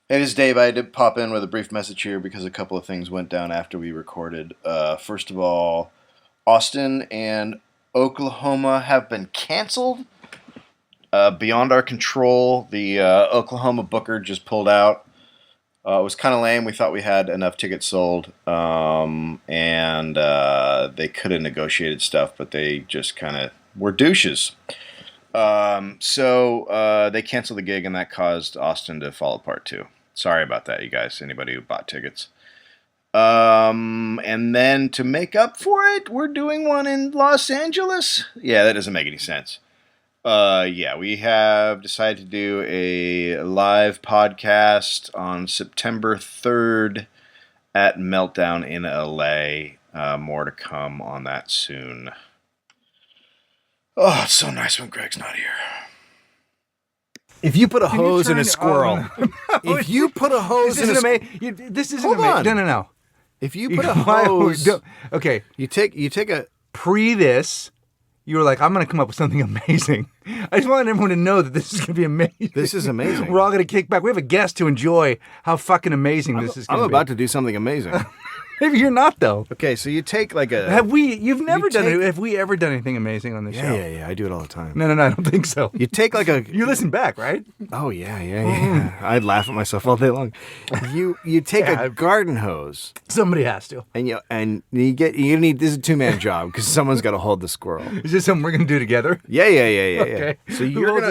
It is Dave. I did pop in with a brief message here because a couple of things went down after we recorded. First of all, Austin and Oklahoma have been canceled. Beyond our control, the Oklahoma booker just pulled out. It was kind of lame. We thought we had enough tickets sold, and they could have negotiated stuff, but they just kind of were douches. So they canceled the gig, and that caused Austin to fall apart too. Sorry about that, you guys, anybody who bought tickets. And then to make up for it, we're doing one in Los Angeles. Yeah, that doesn't make any sense. We have decided to do a live podcast on September 3rd at Meltdown in LA. More to come on that soon. Oh, it's so nice when Greg's not here. If you put a hose in a squirrel, if you put a hose in a squirrel, this isn't amazing. No. If you put a hose, okay, you take a this. You were like, I'm going to come up with something amazing. I just want everyone to know that this is going to be amazing. This is amazing. We're all going to kick back. We have a guest to enjoy how fucking amazing this is going to be. I'm about to do something amazing. Maybe you're not, though. Okay, so you take like a... Have we ever done anything amazing on this show? Yeah. I do it all the time. No, I don't think so. You take like a... You listen back, right? Oh, yeah. I'd laugh at myself all day long. You take a garden hose. Somebody has to. And you need... This is a two-man job because someone's got to hold the squirrel. Is this something we're going to do together? Yeah. Okay. So you're going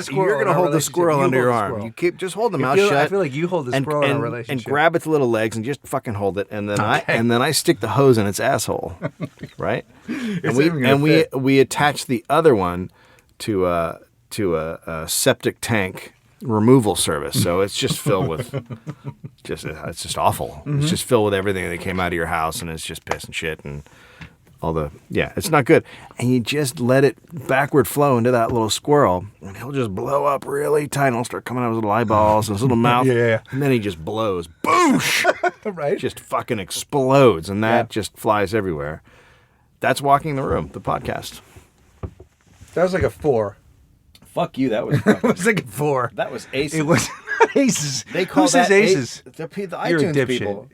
to hold the squirrel under your arm. You just hold the mouth shut. I feel like you hold the squirrel in our relationship. And grab its little legs and just fucking hold it. And then I stick the hose in its asshole, right? And we attach the other one to a septic tank removal service. So it's just filled with it's just awful. Mm-hmm. It's just filled with everything that came out of your house, and it's just piss and shit and all it's not good. And you just let it backward flow into that little squirrel, and he'll just blow up really tight, and he'll start coming out of his little eyeballs and his little mouth. Yeah. And then he just blows. Boosh! Right? Just fucking explodes, and that just flies everywhere. That's Walking the Room, the podcast. That was like a 4. Fuck you, that was It was like a 4. That was aces. It was aces. They call Who says that aces? The You're iTunes a dipshit. people.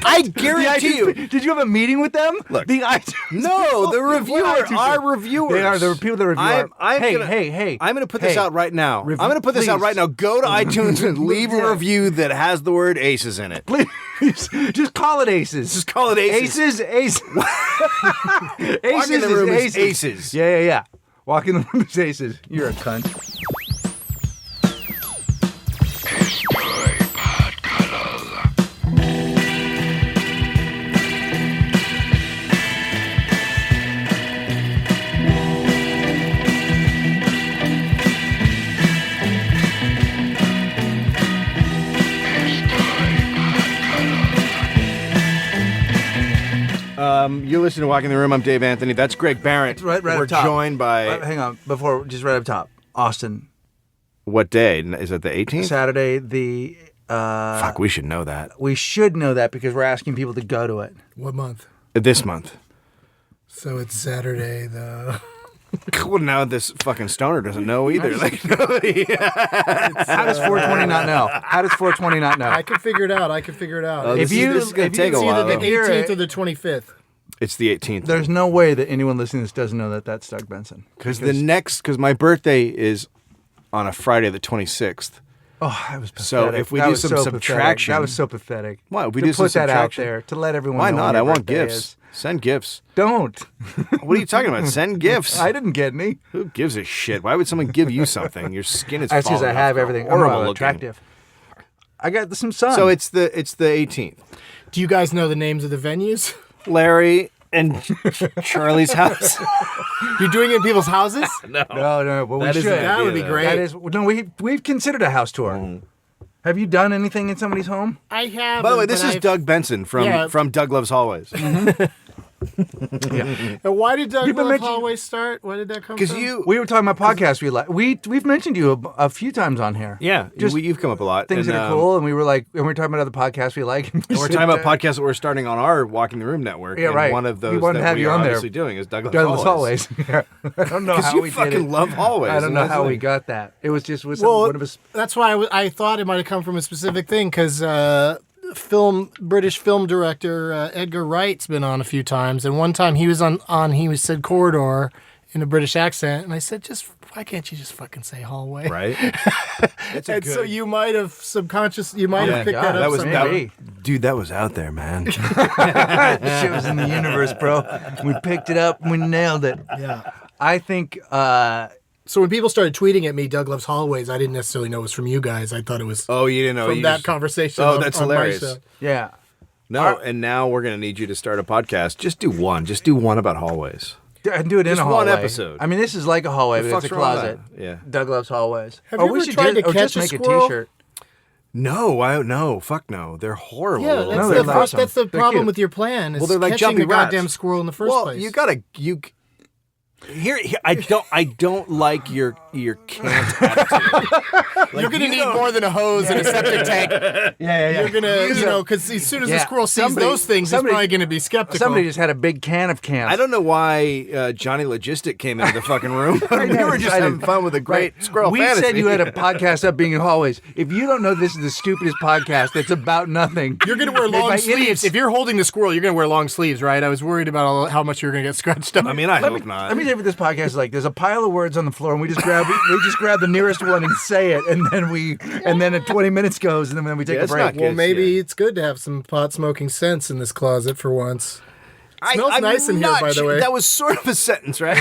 I guarantee you. Did you have a meeting with them? Look, the iTunes. No, the reviewer. Our reviewers. They are the people that review. Hey! I'm going to put this out right now. I'm going to put this out right now. Go to iTunes and leave a review that has the word aces in it. Please, just call it aces. Just call it aces. Aces. Walk in the room is aces. Yeah. Walk in the room is aces. You're a cunt. You're listening to Walking the Room. I'm Dave Anthony. That's Greg Barrett. Right We're up top. joined by... Hang on. Before, just right up top. Austin. What day? Is it the 18th? Saturday, the... Fuck, we should know that. We should know that because we're asking people to go to it. What month? This month. So it's Saturday, the... Well, now this fucking stoner doesn't know either. How does 420 not know? How does 420 not know? I can figure it out. This is going to take a while. It's either the 18th or the 25th. It's the 18th. There's no way that anyone listening to this doesn't know that that's Doug Benson. Because my birthday is on a Friday the 26th. Oh, that was pathetic. So if we do some subtraction... That was so pathetic. Why? If we do some put that out subtraction? there, to let everyone Why know not? when your I want birthday gifts. is. Send gifts. Don't. What are you talking about? Send gifts. I didn't get any. Who gives a shit? Why would someone give you something? Your skin is That's because falling I have off. everything. Horrible I'm looking. attractive. I got some sun. So it's the 18th. Do you guys know the names of the venues? Larry and Charlie's house. You're doing it in people's houses? No. No, but we That is should. an That would be idea, great. That is, no, we've considered a house tour. Mm. Have you done anything in somebody's home? I have. By the way, this is Doug Benson from Doug Loves Hallways. Yeah. And why did Doug You've been Love mentioning- Hallway start? Why did that come from? Because We were talking about podcasts we like. We've mentioned you a few times on here. yeah, Just you've come up a lot. Things and, that are cool, and we were talking about other podcasts we like. And we're talking about podcasts that we're starting on our Walking the Room network. Yeah, and right. one of We those wanted to that have we you are on there. obviously doing is Douglas Douglas Hallways. Hallways. Yeah. I don't know Because how you we did fucking it. love hallways. I don't and know that's how like- we got that. It was just one of us. That's why I thought it might have come from a specific thing because British film director Edgar Wright's been on a few times, and one time he was he said corridor in a British accent, and I said, why can't you just fucking say hallway? Right? It's a And good... so you might have have picked God, that that up was somehow. maybe. Dude, that was out there, man. Shit was in the universe, bro. We picked it up and we nailed it. Yeah. I think So when people started tweeting at me, Doug Loves Hallways, I didn't necessarily know it was from you guys. I thought it was Oh, you didn't know. from you that just- conversation. Oh, that's on my hilarious. show. yeah. No, and now we're going to need you to start a podcast. Just do one. Just do one about hallways. And do it in Just a one hallway. episode. I mean, this is like a hallway, The but it's a fuck's wrong with closet. that? Yeah. Doug Loves Hallways. Have you we ever should tried to just catch a make squirrel? a T-shirt. No, fuck no. They're horrible. Yeah, little- that's, they're the, awesome. that's the They're problem cute. with your plan. Is Well, they're like catching jumpy the goddamn rats. squirrel in the first well, place. Here, I don't like your cant attitude. You're gonna need more than a hose and a septic tank. Yeah. You're gonna, because as soon as the Yeah, squirrel sees somebody- those things, somebody- he's probably gonna be skeptical. Somebody just had a big can of cans. I don't know why Johnny Logistic came into the fucking room. we were just having fun with a great squirrel We fantasy. said you had a podcast up being in hallways. If you don't know this is the stupidest podcast that's about nothing, You're gonna wear made long by sleeves. idiots. If you're holding the squirrel, you're gonna wear long sleeves, right? I was worried about how much you're gonna get scratched up. I mean, I Let hope me, not. let me tell you what this podcast is like. There's a pile of words on the floor, and we just grab the nearest one and say it, and then 20 minutes goes, and then we take Yeah, a it's break. not well, good. maybe yeah. it's good to have some pot smoking sense in this closet for once. Smells I'm nice in here, not by the sure- way. That was sort of a sentence, right?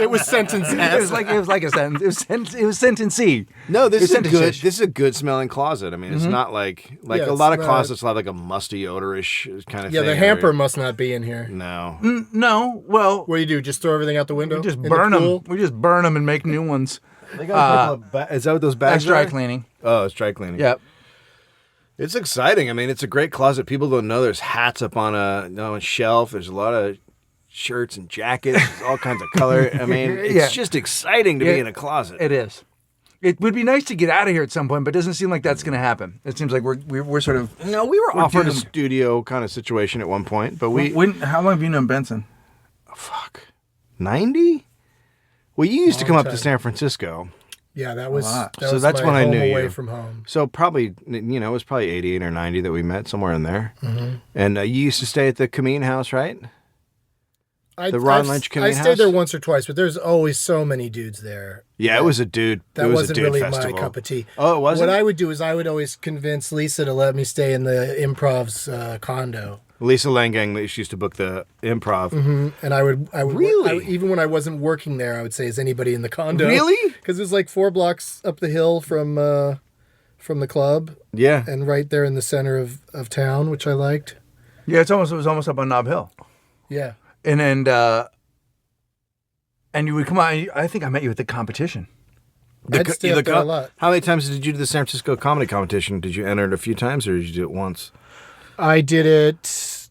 It was sentence It S. was like a sentence. It was sentence C. No, this is It's a good. sentence-ish. This is a good smelling closet. I mean, it's not like Yeah, a it's lot of not- closets have like a musty, odorish kind of Yeah, thing. the hamper must not be in here. No. No, well, What do? Just throw everything out the window? we just In the burn them. pool? We just burn them and make new ones. They got a couple of is that what those bags That's dry are? cleaning. Oh, it's dry cleaning. Yep. It's exciting. I mean, it's a great closet. People don't know there's hats up on a shelf. There's a lot of shirts and jackets, all kinds of color. I mean, it's Yeah. just exciting to Yeah. be in a closet. It is. It would be nice to get out of here at some point, but it doesn't seem like that's going to happen. It seems like we're sort of. No, we were offered a doomed. studio kind of situation at one point, but How long have you known Benson? 90? Well, you used to come up to time. San Francisco. Yeah, that was. lot. That So was that's my when I home knew away you. from home. So probably, it was probably 88 or 90 that we met, somewhere in there. Mm-hmm. And you used to stay at the Cameen House, right? The Ron Lynch I Cameen stayed House? there once or twice, but there's always so many dudes there. Yeah, it was a dude. That it was wasn't a dude really festival. my cup of tea. Oh, it wasn't? What I would do is I would always convince Lisa to let me stay in the Improv's condo. Lisa Langang, she used to book the improv. And I would Really? even when I wasn't working there, I would say, "Is anybody in the condo?" Really? Because it was like 4 blocks up the hill from the club, Yeah. and right there in the center of town, which I liked. Yeah, it was almost up on Nob Hill, Yeah, and you would come out. I think I met you at the competition. I'd stay up there a lot. How many times did you do the San Francisco comedy competition? Did you enter it a few times or did you do it once? I did it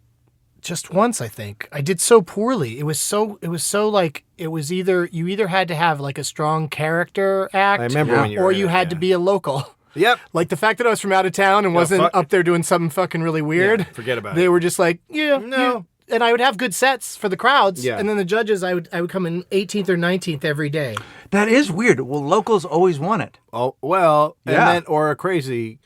just once. I think I did so poorly. It was so like it was you either had to have like a strong character act, I remember when you were or in you it, had to yeah. be a local. Yep. Like the fact that I was from out of town and wasn't fuck- up there doing something fucking really weird. Yeah, forget about They it. were just like, yeah, No. and I would have good sets for the crowds. Yeah. And then the judges, I would come in 18th or 19th every day. That is weird. Well, locals always won it. Oh, well, and Yeah. then, or a crazy,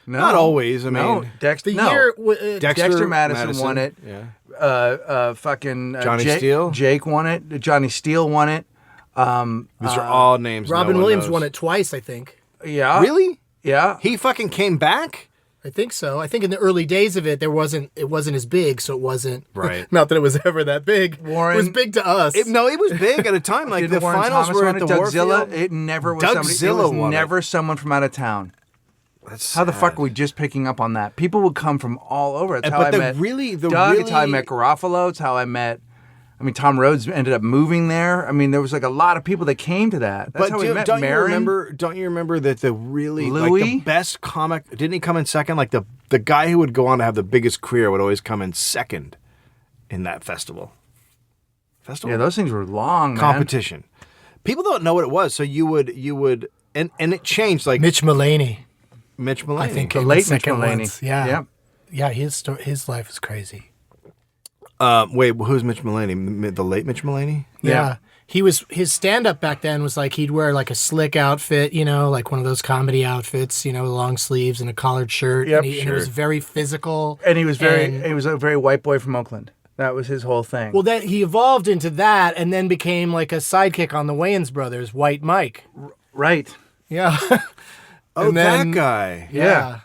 No, not always. I no, mean, Dexter. The no. year Dexter Madison won it. Yeah. Fucking Johnny Jake, Steele? Jake won it. Johnny Steele won it. These are all names. Robin no one Williams knows. won it twice, I think. Yeah. Really? Yeah. He fucking came back? I think so. I think in the early days of it, it wasn't as big, so it wasn't. Right. Not that it was ever that big. Warren- It was big to us. No, it was big at a time. Like Didn't the Warren finals Thomas were won at it? the Dougzilla. Warfield. It never was Dougzilla somebody. It was won it. never someone from out of town. That's How the fuck sad. are we just picking up on that? People would come from all over. It's how But I the met really- the Doug. It's how I really- met Garofalo. It's how I met. I mean, Tom Rhodes ended up moving there. I mean, there was like a lot of people that came to that. That's But how we met. don't you Marin. remember? Don't you remember that the really like Louis? the best comic didn't he come in second? Like the guy who would go on to have the biggest career would always come in second. in that festival. Yeah, those things were long, man. Competition. People don't know what it was, so you would, and it changed. Like Mitch Mulaney, Mitch Mulaney. I think, The came late Mitch second Mulaney. once. Yeah, Yep. yeah. His life is crazy. Wait, who's Mitch Mulaney? The late Mitch Mulaney? Yeah. His stand-up back then was like he'd wear like a slick outfit, like one of those comedy outfits, long sleeves and a collared shirt. Yep, and it was very physical. And he was a very white boy from Oakland. That was his whole thing. Well, then he evolved into that and then became like a sidekick on the Wayans Brothers, White Mike. Right. Yeah. Oh, And then- that guy. Yeah.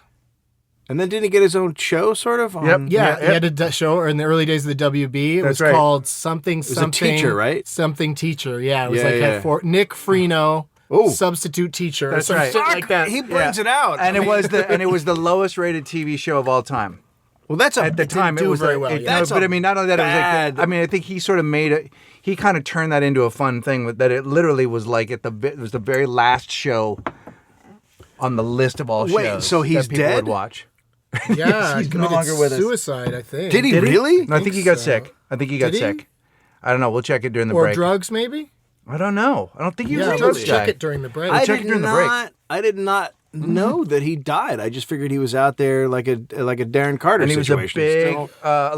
And then didn't he get his own show, sort of? Yep. Yeah, he had a show in the early days of the WB. It That's was right. called something. was a teacher, right? Something teacher. Yeah, it was Yeah, like yeah. had for Nick Freno, Ooh. substitute teacher. That's or some right. shit like that. He brings it out. And it was the lowest rated TV show of all time. well, that's At the time, it do was very like, well, yeah. That's but a I mean, not only that, it was bad- like, I think he sort of made it. He kind of turned that into a fun thing. With that, it literally was like it was the very last show on the list of all Wait, shows. so he's that people dead? would watch. Yeah, He's no committed longer with us. suicide, I think. Did he really? No, I think he got so. sick. I think he got Did he? sick. I don't know. We'll check it during the Or break. drugs, maybe? I don't know. I don't think he was Yeah, a drugs let's guy. check it during the break. I check it did during the break. not. I did not know that he died. I just figured he was out there like a Darren Carter And he was a situation. big, Still-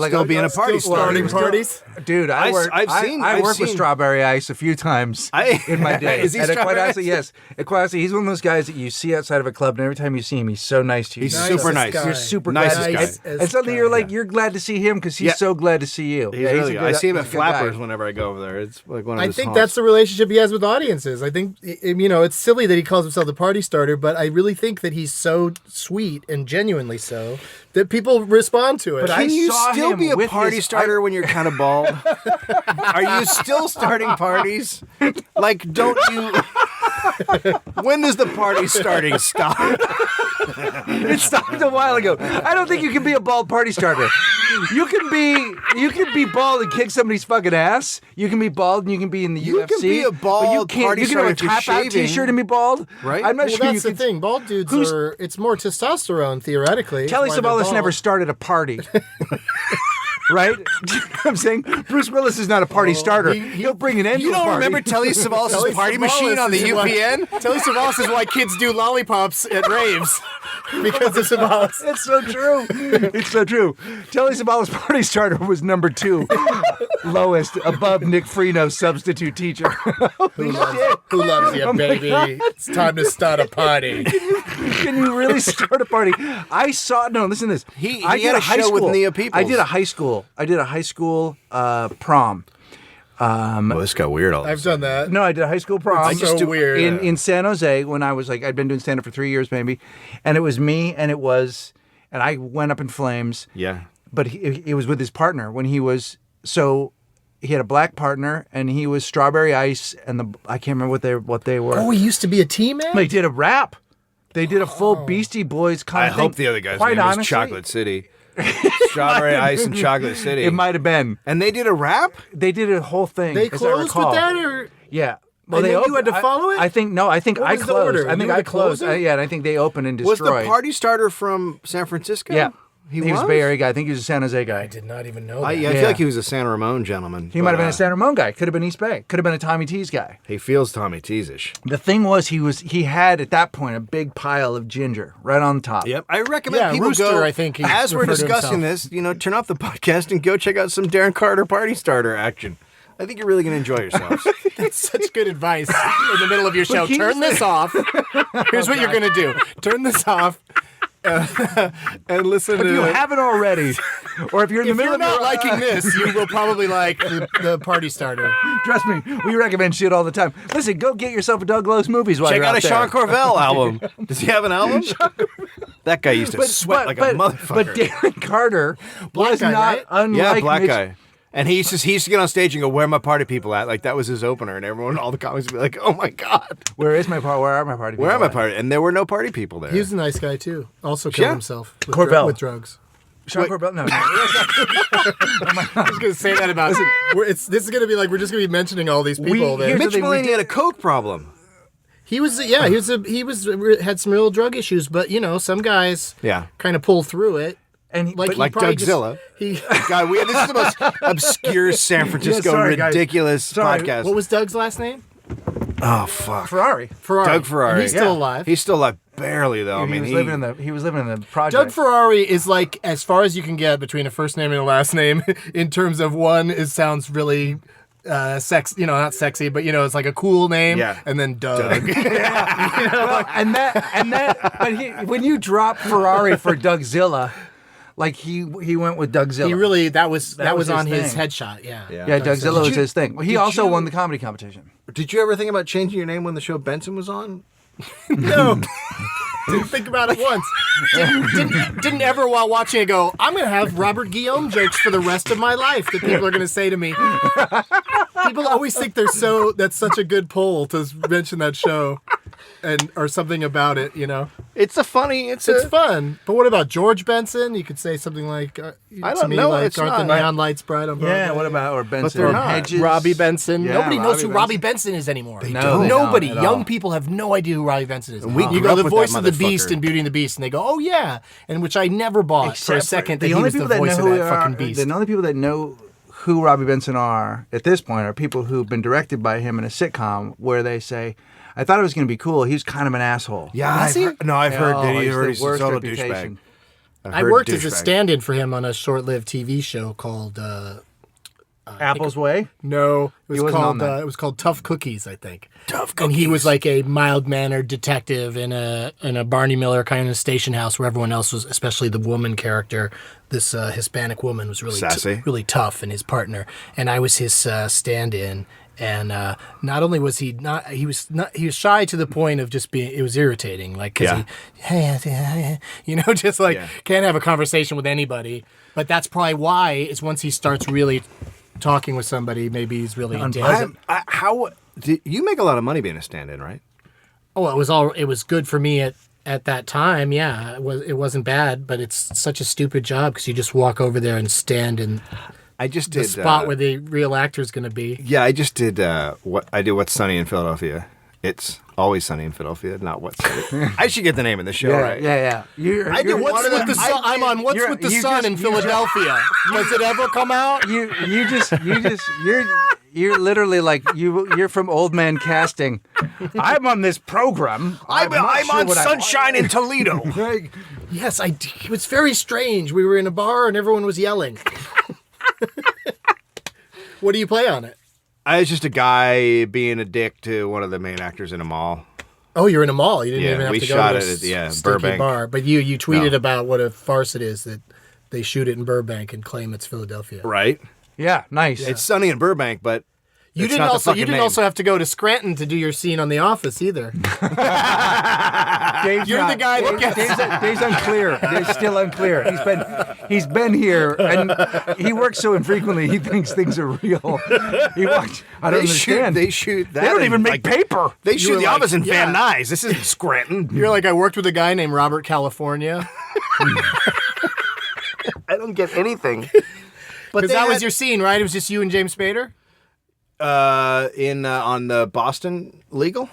still being a party still- starter. he was Starting still- parties? Dude, I I've worked with seen- Strawberry Ice a few times in my day. Is he and quite Strawberry honestly, Ice? yes. And quite honestly, he's one of those guys that you see outside of a club, and every time you see him, he's so nice to you. He's Nicest super nice. guy. You're super Nicest glad. guy. And suddenly you're like, you're glad to see him because he's Yeah. so glad to see you. He's Yeah, really a good. good- I see him he's at a good guy. Flappers whenever I go over there. It's like one of I his think haunts. that's the relationship he has with audiences. I think, it's silly that he calls himself the party starter, but I really think that he's so sweet and genuinely so that people respond to it. But I Can you saw still him be a with party his- starter when you're kind of bald? Are you still starting parties? Like, don't you? When does the party starting stop? It stopped a while ago. I don't think you can be a bald party starter. You can be bald and kick somebody's fucking ass. You can be bald and you can be in the You UFC. can be a but bald you can't, party you can have a starter if you're tap out shaving. t-shirt and be bald. Right. I'm not Well, sure you that's the can. thing. Bald dudes it's more testosterone, theoretically. Telly why they're Savalas bald. never started a party. Right? Do you know what I'm saying? Bruce Willis is not a party starter. He'll bring an end You to a don't party. remember Telly Savalas' Telly party Savalas machine on the is why- UPN? Telly Savalas is why kids do lollipops at raves because of Savalas. It's so true. It's so true. Telly Savalas' party starter was number 2, lowest, above Nick Freno's substitute teacher. Who loves you, baby? It's time to start a party. Can you really start a party? Listen to this. He I had did a show with Nia Peoples. I did a high school prom. Well, this got weird all I've done that. No, I did a high school prom. It's so weird. in San Jose when I was I'd been doing stand up for 3 years maybe, and it was me and I went up in flames. Yeah. But he was with his partner when he was he had a black partner and he was Strawberry Ice and I can't remember what they were. Oh, he used to be a team man? They did a rap. They did a full Beastie Boys kind I of thing. hope the other guy's Quite name was honestly, Chocolate City. Strawberry Ice and Chocolate City. It might have been. And they did a rap? They did a whole thing. They as I closed recall. with that? Or Yeah. And then you had to follow it? I think I think What I was the closed. order? I You think were I the closed. closer? Yeah, and I think they opened and Was destroyed. the party starter from San Francisco? Yeah. He was a Bay Area guy. I think he was a San Jose guy. I did not even know I that. feel Yeah. like he was a San Ramon gentleman. He might have been a San Ramon guy. Could have been East Bay. Could have been a Tommy T's guy. He feels Tommy Teasish. The thing was, he had at that point a big pile of ginger right on top. Yep. I recommend Yeah, people Rooster, go, I think he as we're referred to discussing himself. this, turn off the podcast and go check out some Darren Carter party starter action. I think you're really going to enjoy yourselves. That's such good advice in the middle of your show. keep Turn this off. Here's what you're going to do. Turn this off and listen If to you haven't already, or if you're in the If middle you're of not your- liking this, you will probably like the party starter. Trust me, we recommend shit all the time. Listen, go get yourself a Doug Lowe's Movies while Check you're out out a there. Sean Corvell album. Does he have an album? That guy used to sweat like a motherfucker. But Darren Carter was guy, not right? unlike Yeah, black Mitch. guy. And he used to get on stage and go, "Where are my party people at?" Like that was his opener, and everyone, all the comics would be like, "Oh my god, Where are my party? where are people my at? party?" And there were no party people there. He was a nice guy too. Also killed Yeah. himself with, Corvell. with drugs. Sean Corvell? No. I was going to say that about. This is going to be like we're just going to be mentioning all these people. that here's Mitch the thing, we Mulaney did- had a coke problem. he was had some real drug issues, but some guys Yeah. kind of pull through it. And Like, Like probably just- Dougzilla. He, God, this is the most obscure San Francisco sorry, guys. ridiculous Sorry. podcast. what was Doug's last name? Oh fuck, Ferrari. Ferrari. Doug Ferrari. And he's still Yeah. alive. He's still alive, barely though. I he mean, was living in the project. Doug Ferrari is like as far as you can get between a first name and a last name in terms of one. It sounds really sex, not sexy, but it's like a cool name. Yeah. And then Doug. Well, but when you drop Ferrari for Dougzilla, like he went with Dougzilla. He really that was was on his his thing. headshot. Yeah. Yeah, Dougzilla was his thing. Well, he did also you- won the comedy competition. Did you ever think about changing your name when the show Benson was on? No. Didn't think about it once. Didn't ever while watching it go, I'm going to have Robert Guillaume jokes for the rest of my life that people are going to say to me. People always think that's such a good poll to mention that show or something about it, It's a funny. It's fun. But what about George Benson? You could say something like, I to don't me, know, like it's Are the not. Neon Lights Bright on Broadway? Yeah, what about or Benson? they're or not. Hedges? Robbie Benson. Yeah, Nobody knows Robbie who Benson. Robbie Benson is anymore. No, they Nobody. don't at Young all. people have no idea who Robbie Benson is. We You grew go, up the with voice that of the Beast motherfucker. in Beauty and the Beast, and they go, oh yeah, and which I never bought for a Except second that the he only was the people that voice know of who that fucking Beast. the only people that know who Robbie Benson are at this point are people who've been directed by him in a sitcom where they say, I thought it was going to be cool. He's kind of an asshole. Yeah, Was he? I've heard that Oh, he's the worst a total reputation. douchebag. I worked as a stand-in for him on a short-lived TV show called Apple's Way? No, He wasn't on that. it was called Tough Cookies, I think. Tough Cookies. And he was like a mild-mannered detective in a Barney Miller kind of station house where everyone else was, especially the woman character, this Hispanic woman was really Sassy. really tough, and his partner. And I was his stand-in. And not only was he was shy to the point of just being, it was irritating, like, because just like can't have a conversation with anybody. But that's probably why is once he starts really talking with somebody, maybe he's really intense. You make a lot of money being a stand-in, right? Oh, it was good for me at that time. Yeah, it wasn't bad, but it's such a stupid job because you just walk over there and stand in I just the did spot where the real actor's going to be. Yeah, I just did What's Sunny in Philadelphia. It's Always Sunny in Philadelphia, not What's Sunny. I should get the name of the show right. Yeah. I did What's with the Sun. I'm on What's with the Sun in Philadelphia. Does it ever come out? You're literally like you're from Old Man Casting. I'm on this program. I'm on Sunshine in Toledo. Yes, it was very strange. We were in a bar and everyone was yelling. What do you play on it? I was just a guy being a dick to one of the main actors in a mall. Oh, you're in a mall. You didn't even have we to go shot to it a at stinky Burbank. bar. But you tweeted No. about what a farce it is that they shoot it in Burbank and claim it's Philadelphia. Right? Yeah, nice. It's sunny in Burbank, but You it's didn't not the also fucking you didn't name. also have to go to Scranton to do your scene on The Office either. Dave's You're the guy that gets Dave's unclear. Dave's still unclear. He's been here and he works so infrequently he thinks things are real. He walked. I don't understand. They shoot that. They don't in, even make like, paper. They shoot were The like, Office in Van yeah. Nuys. This isn't Scranton. You're like, I worked with a guy named Robert California. I don't get anything. But Because that was your scene, right? It was just you and James Spader? on the Boston Legal.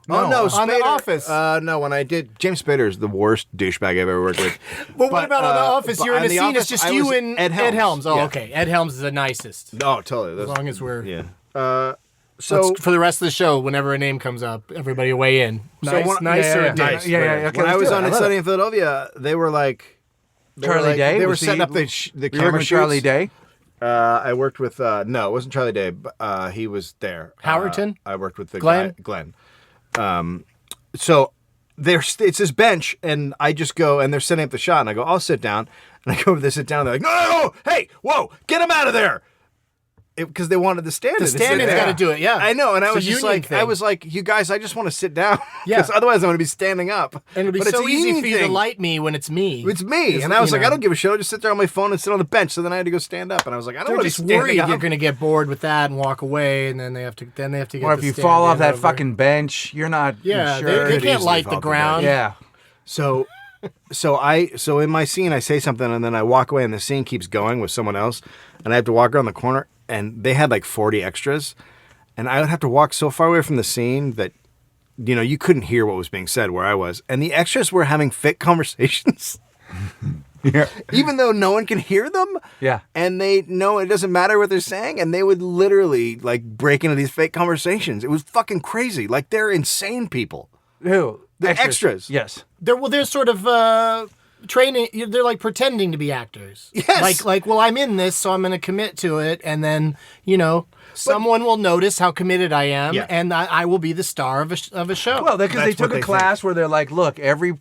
No, oh no, on The Spader. Office. No, when I did James Spader is the worst douchebag I've ever worked with. Well, what about on The Office? but You're in on a The scene, Office, it's just I you was and Ed Helms. Oh, Yeah. okay. Ed Helms is the nicest. Oh, totally. As long as we're... Yeah. So for the rest of the show, whenever a name comes up, everybody weigh in. Nice, when- nice yeah, or yeah, dick? nice. Yeah, right. okay, When let's I was do it. on I It's love Sunny it. in Philadelphia, they were like Charlie Day? They were Was setting he- up the You working camera with Charlie shoots. Day? I worked with no, it wasn't Charlie Day, but he was there. Howerton? I worked with the Glenn? guy Glenn. So it's this bench, and I just go, and they're setting up the shot, and I go, I'll sit down, and I go over there, sit down, and they're like, no, hey, whoa, get him out of there. Because they wanted the stand-in. The to sit stand-in's there. got to do it, yeah. I know, and I It's a was just union like, thing. I was like, you guys, I just want to sit down. Yeah. Because otherwise I'm going to be standing up. And it'll be But it's so a easy union for you to thing. light me when it's me. It's me. It's, And I was you like, know. I don't give a shit. I'll just sit there on my phone and sit on the bench. So then I had to go stand up. And I was like, I don't They're want to be just standing worried up. you're going to get bored with that and walk away, and then they have to get. Or if the you fall off stand-in that over. fucking bench, you're not Yeah, sure. they Could can't easily light fall the off the ground. Yeah. So in my scene, I say something and then I walk away and the scene keeps going with someone else. And I have to walk around the corner and they had like 40 extras. And I would have to walk so far away from the scene that, you know, you couldn't hear what was being said where I was. And the extras were having fake conversations. even though no one can hear them. Yeah. And they know it doesn't matter what they're saying, and they would literally like break into these fake conversations. It was fucking crazy. Like they're insane people. Who? The extras. Yes. They're sort of training. They're like pretending to be actors. Yes. Like, well, I'm in this, so I'm going to commit to it, and then someone will notice how committed I am, and I will be the star of a show. Well, because they took a class where they're like, look, every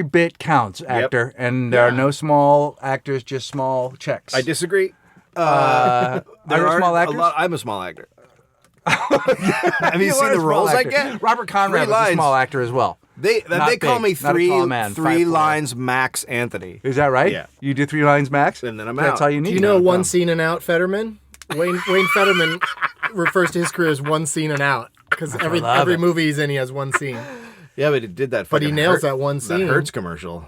bit counts, actor, and there are no small actors, just small checks. I disagree. There are small actors? I'm a small actor. Have you seen the roles I get? Robert Conrad was a small actor as well. They call me Not a tall man, three 5'4". lines max Anthony. Is that right? Yeah. You do 3 lines max? And then I'm That's out. all you need. Do you know one scene and out Fetterman? Wayne Fetterman refers to his career as one scene and out because every movie he's in, he has one scene. Yeah, but he did that. But he nails that one scene. That Hertz commercial.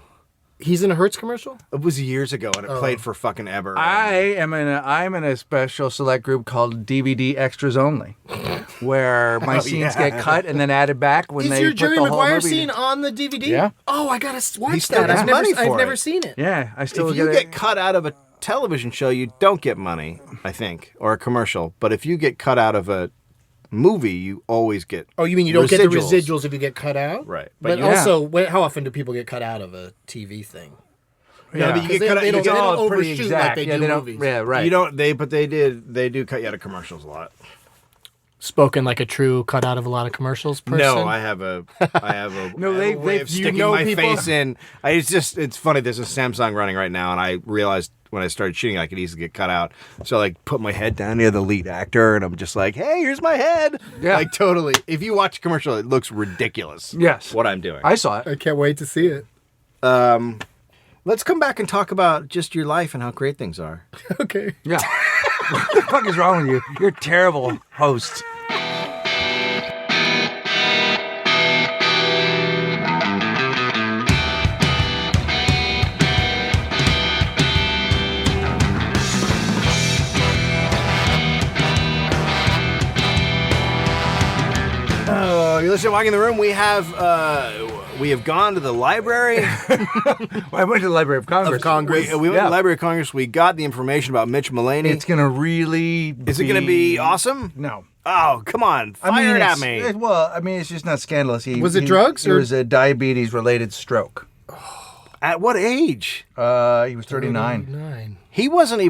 He's in a Hertz commercial? It was years ago, and it played for fucking ever. I'm in a special select group called DVD Extras Only, where my scenes get cut and then added back when Is they your put Jerry the whole Maguire movie. scene on the DVD? Yeah. Oh, I gotta watch still that. gets I've money for never it. seen it. Yeah, I still If you get cut out of a television show, you don't get money, I think, or a commercial. But if you get cut out of a movie, you always get Oh, you mean you don't get the residuals if you get cut out? Right. But also, how often do people get cut out of a TV thing? Yeah, but you get cut out. They don't all pretty overshoot exact. like they do movies. Yeah, right. You don't. But they do cut you out of commercials a lot. Spoken like a true cut out of a lot of commercials person. No, I have a No, I have a way of you sticking know my people- face in. It's funny. There's a Samsung running right now, and I realized when I started shooting, I could easily get cut out. So I like put my head down near the lead actor, and I'm just like, "Hey, here's my head." Yeah. Like totally. If you watch a commercial, it looks ridiculous. Yes. What I'm doing. I saw it. I can't wait to see it. Let's come back and talk about just your life and how great things are. Okay. Yeah. What the fuck is wrong with you? You're a terrible host. You listen to Walking in the Room. We have gone to the library. I went to the Library of Congress. We went to the Library of Congress. We got the information about Mitch Mulaney. It's gonna really. Is it going to be awesome? No. Oh, come on. Fire it at me. It's just not scandalous. Was it drugs, It or- was a diabetes-related stroke. At what age? He was 39. 9. He wasn't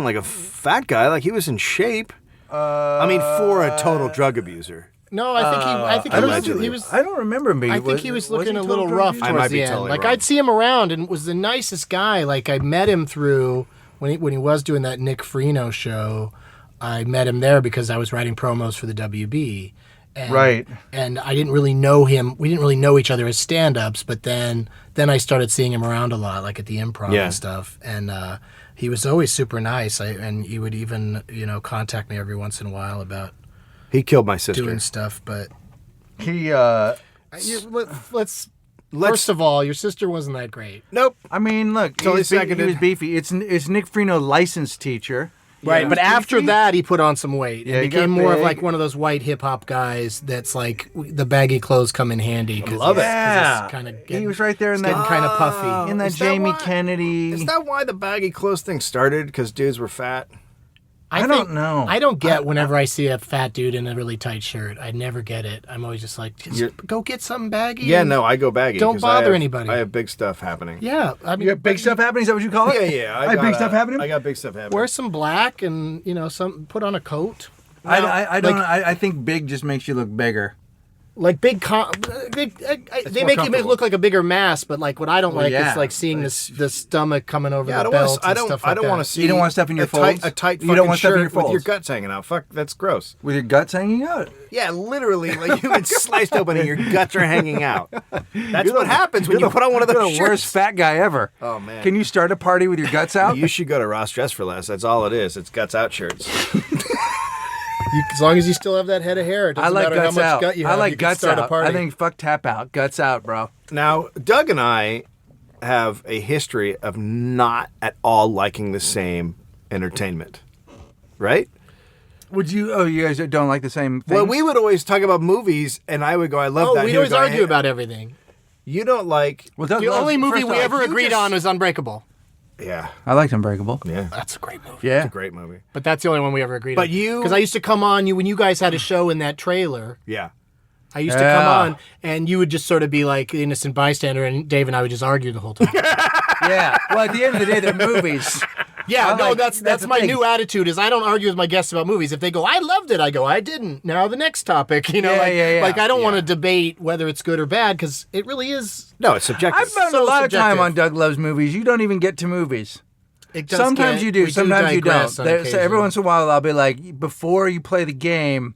like a fat guy. Like he was in shape. I mean, for a total drug abuser. No, I think he was. I don't remember him being. I think he was looking he a little total rough drug I towards might be the end. totally Like wrong. I'd see him around and was the nicest guy. Like I met him through when he was doing that Nick Freno show. I met him there because I was writing promos for the WB. And, Right. And I didn't really know him. We didn't really know each other as stand-ups, but then I started seeing him around a lot, like at the Improv and stuff. And he was always super nice. And he would even, contact me every once in a while about He killed my sister. doing stuff. But He. let's first of all, your sister wasn't that great. Nope. I mean, look. Totally He seconded. was beefy. It's Nick Freno, licensed teacher. Right, but after that, he put on some weight Yeah, and he became got more of big. like one of those white hip hop guys. That's like the baggy clothes come in handy. love it. Yeah. Kind of He was right there in getting that kind of puffy. in that Is that Jamie why- Kennedy. Is that why the baggy clothes thing started? Because dudes were fat? I don't know. I don't get whenever I see a fat dude in a really tight shirt. I never get it. I'm always just like, go get something baggy. Yeah, and- no, I go baggy. Don't 'cause I bother have- anybody. I have big stuff happening. Yeah, I mean, You got big stuff happening? Is that what you call it? Yeah. I have big stuff happening? I got big stuff happening. wear some black and some put on a coat. I don't. I think big just makes you look bigger. Like they make you look like a bigger mass, but like what I don't like yeah. is like seeing the stomach coming over Yeah, the belt. I and don't. stuff I like don't want to that. see. You don't want stuff in your folds? A tight You fucking don't want stuff in shirt your with your folds? guts hanging out. Fuck, that's gross. With your guts hanging out. Yeah, literally, like you've been sliced open and your guts are hanging out. That's what happens when you put on one of You're those the shirts. worst fat guy ever. Oh, man. Can you start a party with your guts out? You should go to Ross Dress for Less. That's all it is. It's guts out shirts. As long as you still have that head of hair, it I doesn't like matter how guts much out. gut you I have. like you can guts start out. a party. I think fuck tap out. Guts out, bro. Now, Doug and I have a history of not at all liking the same entertainment, right? Would you? Oh, you guys don't like the same things? Well, we would always talk about movies, and I would go, "I love that." we'd He would always go, argue "Hey, about everything. You don't like. Well, Doug The loves- only movie first we off, ever you agreed just- on was Unbreakable. Yeah. I liked Unbreakable. Yeah. That's a great movie. Yeah. It's a great movie. But that's the only one we ever agreed But on. you- Because I used to come on you when you guys had a show in that trailer. Yeah. I used to come on, and you would just sort of be like the innocent bystander, and Dave and I would just argue the whole time. Yeah. Well, at the end of the day, they're movies. Yeah, I like- that's the my thing. new attitude. Is I don't argue with my guests about movies. If they go, I loved it, I go, I didn't. Now the next topic, Yeah, yeah. like I don't want to debate whether it's good or bad because it really is. No, it's subjective. I've spent So a lot of time subjective. on Doug Love's movies. You don't even get to movies. It does Sometimes get- you do, we sometimes you don't. digress on So occasion. every once in a while, I'll be like, before you play the game,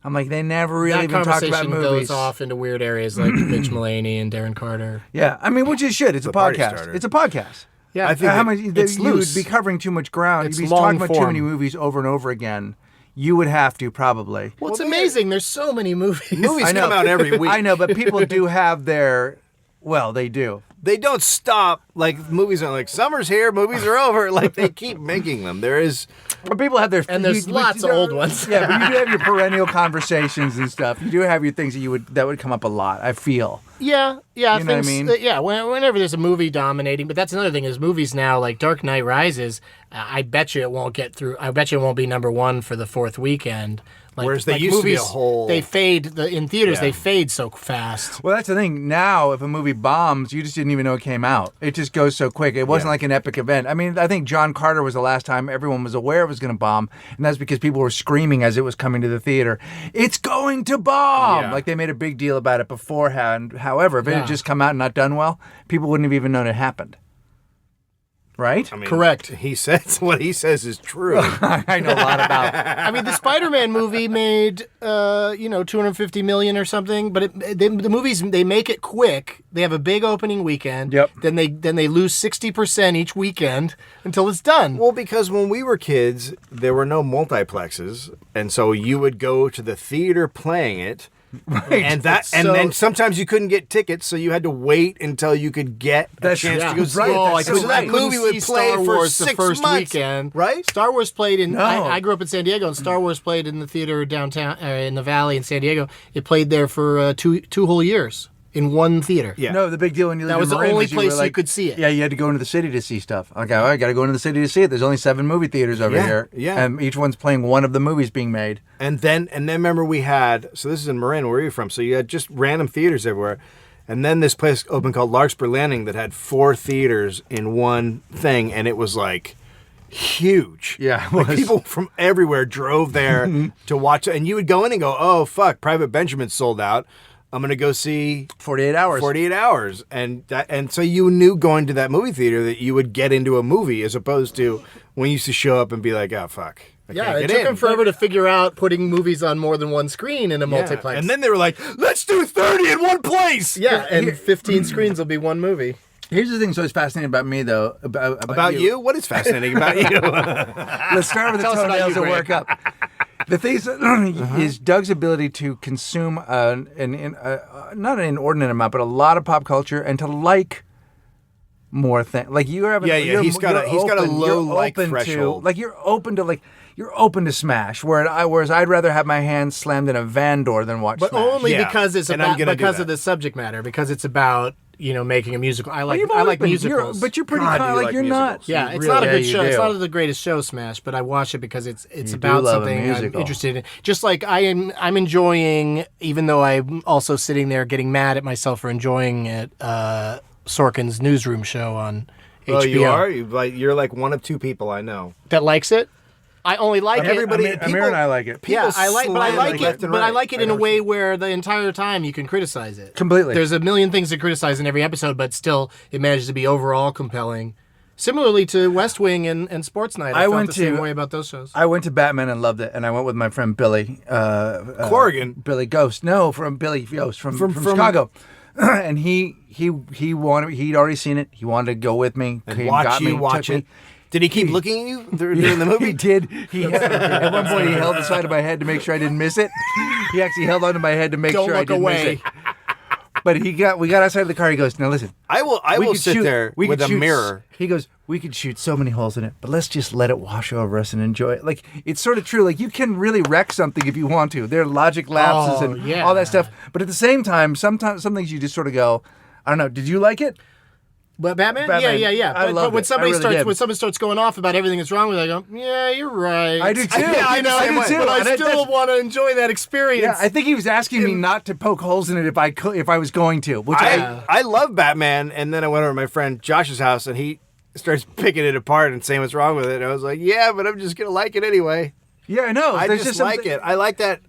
I'm like, they never really that even talk about conversation movies. goes off into weird areas like Mitch Mullaney and Darren Carter. Yeah, I mean, which is shit. It's a party podcast. starter. It's a podcast. Yeah, I think How that much it's you would loose. be covering too much ground. It's You'd be long talking about too form. many movies over and over again. You would have to probably. Well, it's amazing. There's so many movies. Movies I know. come out every week. I know, but people do have their. Well, they do. They don't stop. Like, movies are like, summer's here, movies are over. Like, they keep making them. There is... But people have their And there's lots of old ones. Yeah, but you do have your perennial conversations and stuff. You do have your things that would come up a lot. I feel. Yeah. You know what I things, mean? Yeah, whenever there's a movie dominating, but that's another thing is movies now, like Dark Knight Rises, I bet you it won't get through. I bet you it won't be number one for the fourth weekend. Like, Whereas they used to be a movies, whole- They fade, in theaters, Yeah. they fade so fast. Well, that's the thing. Now, if a movie bombs, you just didn't even know it came out. It just goes so quick. It wasn't Yeah. like an epic event. I mean, I think John Carter was the last time everyone was aware it was going to bomb, and that's because people were screaming as it was coming to the theater, "It's going to bomb!" Yeah. Like they made a big deal about it beforehand. However, if it had Yeah. just come out and not done well, people wouldn't have even known it happened. Right? I mean, Correct. He says what he says is true. I know a lot about. I mean, the Spider-Man movie made, $250 million or something, but the movies, they make it quick. They have a big opening weekend. Yep. Then they lose 60% each weekend until it's done. Well, because when we were kids, there were no multiplexes, and so you would go to the theater playing it. And then sometimes you couldn't get tickets, so you had to wait until you could get a That's- chance yeah. to go see Right, it. that's So so that right. movie would See play Star for Wars 6 the first months, weekend, right? Star Wars played in. No. I grew up in San Diego, and Star Wars played in the theater downtown in the Valley in San Diego. It played there for two whole years in one theater. Yeah. No, the big deal when you lived That was in the Marin only was place were you like, could see it. Yeah, you had to go into the city to see stuff. Okay, I got to go into the city to see it. There's only 7 movie theaters over Yeah, here. yeah. And each one's playing one of the movies being made. And then remember we had, so this is in Marin, where you're from, so you had just random theaters everywhere. And then this place opened called Larkspur Landing that had 4 theaters in one thing, and it was like huge. Yeah, it Like, was. people from everywhere drove there to watch it. And you would go in and go, oh, fuck, Private Benjamin's sold out. I'm going to go see 48 hours. 48 hours. And so you knew going to that multi theater that you would get into a movie as opposed to when you used to show up and be like, oh, fuck. I Yeah, can't it get took in. them forever to figure out putting movies on more than one screen in a Yeah. multiplex. And then they were like, let's do 30 in one place. yeah, and 15 screens will be one movie. Here's the thing that's always fascinating about me, though. About you? What is fascinating about you? Let's start with the Tell us about toenails you, and Greg. work up. The thing is Doug's ability to consume not an inordinate amount, but a lot of pop culture and to like more things. Like you have, Yeah, he's got a low like threshold. You're open to Smash. Whereas I'd rather have my hands slammed in a van door than watch But Smash. only Yeah, because it's and I'm about gonna do because that. of the subject matter, because it's about making a musical. I like You've I always like been- musicals. But you're pretty God, kind do of you like like you're not. musicals. yeah, You it's really- not a Yeah, good you show. It's do. not the greatest show, Smash, but I watch it because it's do about love a something I'm musical. interested in. Just like I'm enjoying, even though I'm also sitting there getting mad at myself for enjoying it. Sorkin's Newsroom show on HBO. Oh, you are? You're like one of 2 people I know. That likes it. I only like Everybody- it. Amir and I like it. Yeah, I like, but I slam like left it. and But I right. like it in a way where the entire time you can criticize it Completely. There's a million things to criticize in every episode, but still it manages to be overall compelling. Similarly to West Wing and Sports Night, I felt went the same to- way about those shows. I went to Batman and loved it, and I went with my friend Billy. Corrigan. Billy Ghost. No, from Billy Ghost from Chicago. And he'd already seen it. He wanted to go with me. And He watch got me, you watch took it. me. Did he keep looking at you during the movie? He did. At one point, he held the side of my head to make sure I didn't miss it. He actually held onto my head to make Don't sure I look didn't away. miss it. But we got outside of the car. He goes, "Now listen, I will we will could sit shoot- there we with could a shoot- mirror. He goes, we could shoot so many holes in it, but let's just let it wash over us and enjoy it. Like, it's sort of true. Like, you can really wreck something if you want to. There are logic lapses Oh, and yeah. all that stuff. But at the same time, sometimes some things you just sort of go, I don't know. Did you like it? But Batman? Batman. Yeah. I But loved when it. somebody I really starts did. when someone starts going off about everything that's wrong with it, I go, yeah, you're right. I do too. Yeah, I know. I do too. But I And I- still want to enjoy that experience. Yeah, I think he was asking me not to poke holes in it if I could, if I was going to. Which I love Batman, and then I went over to my friend Josh's house, and he starts picking it apart and saying what's wrong with it. And I was like, yeah, but I'm just gonna like it anyway. yeah, I know. I There's just something- like it. I like that.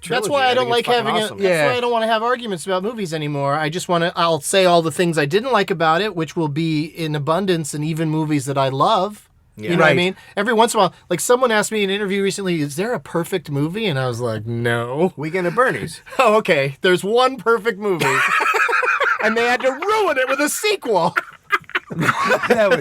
That's trilogy. why I don't think like it's fucking having awesome. Yeah. That's why I don't want to have arguments about movies anymore. I just want to. I'll say all the things I didn't like about it, which will be in abundance, and even movies that I love. Yeah. You know what I Right. mean? Every once in a while, like someone asked me in an interview recently, "Is there a perfect movie?" And I was like, "No." Weekend at Bernie's. Oh, okay. There's one perfect movie, and they had to ruin it with a sequel.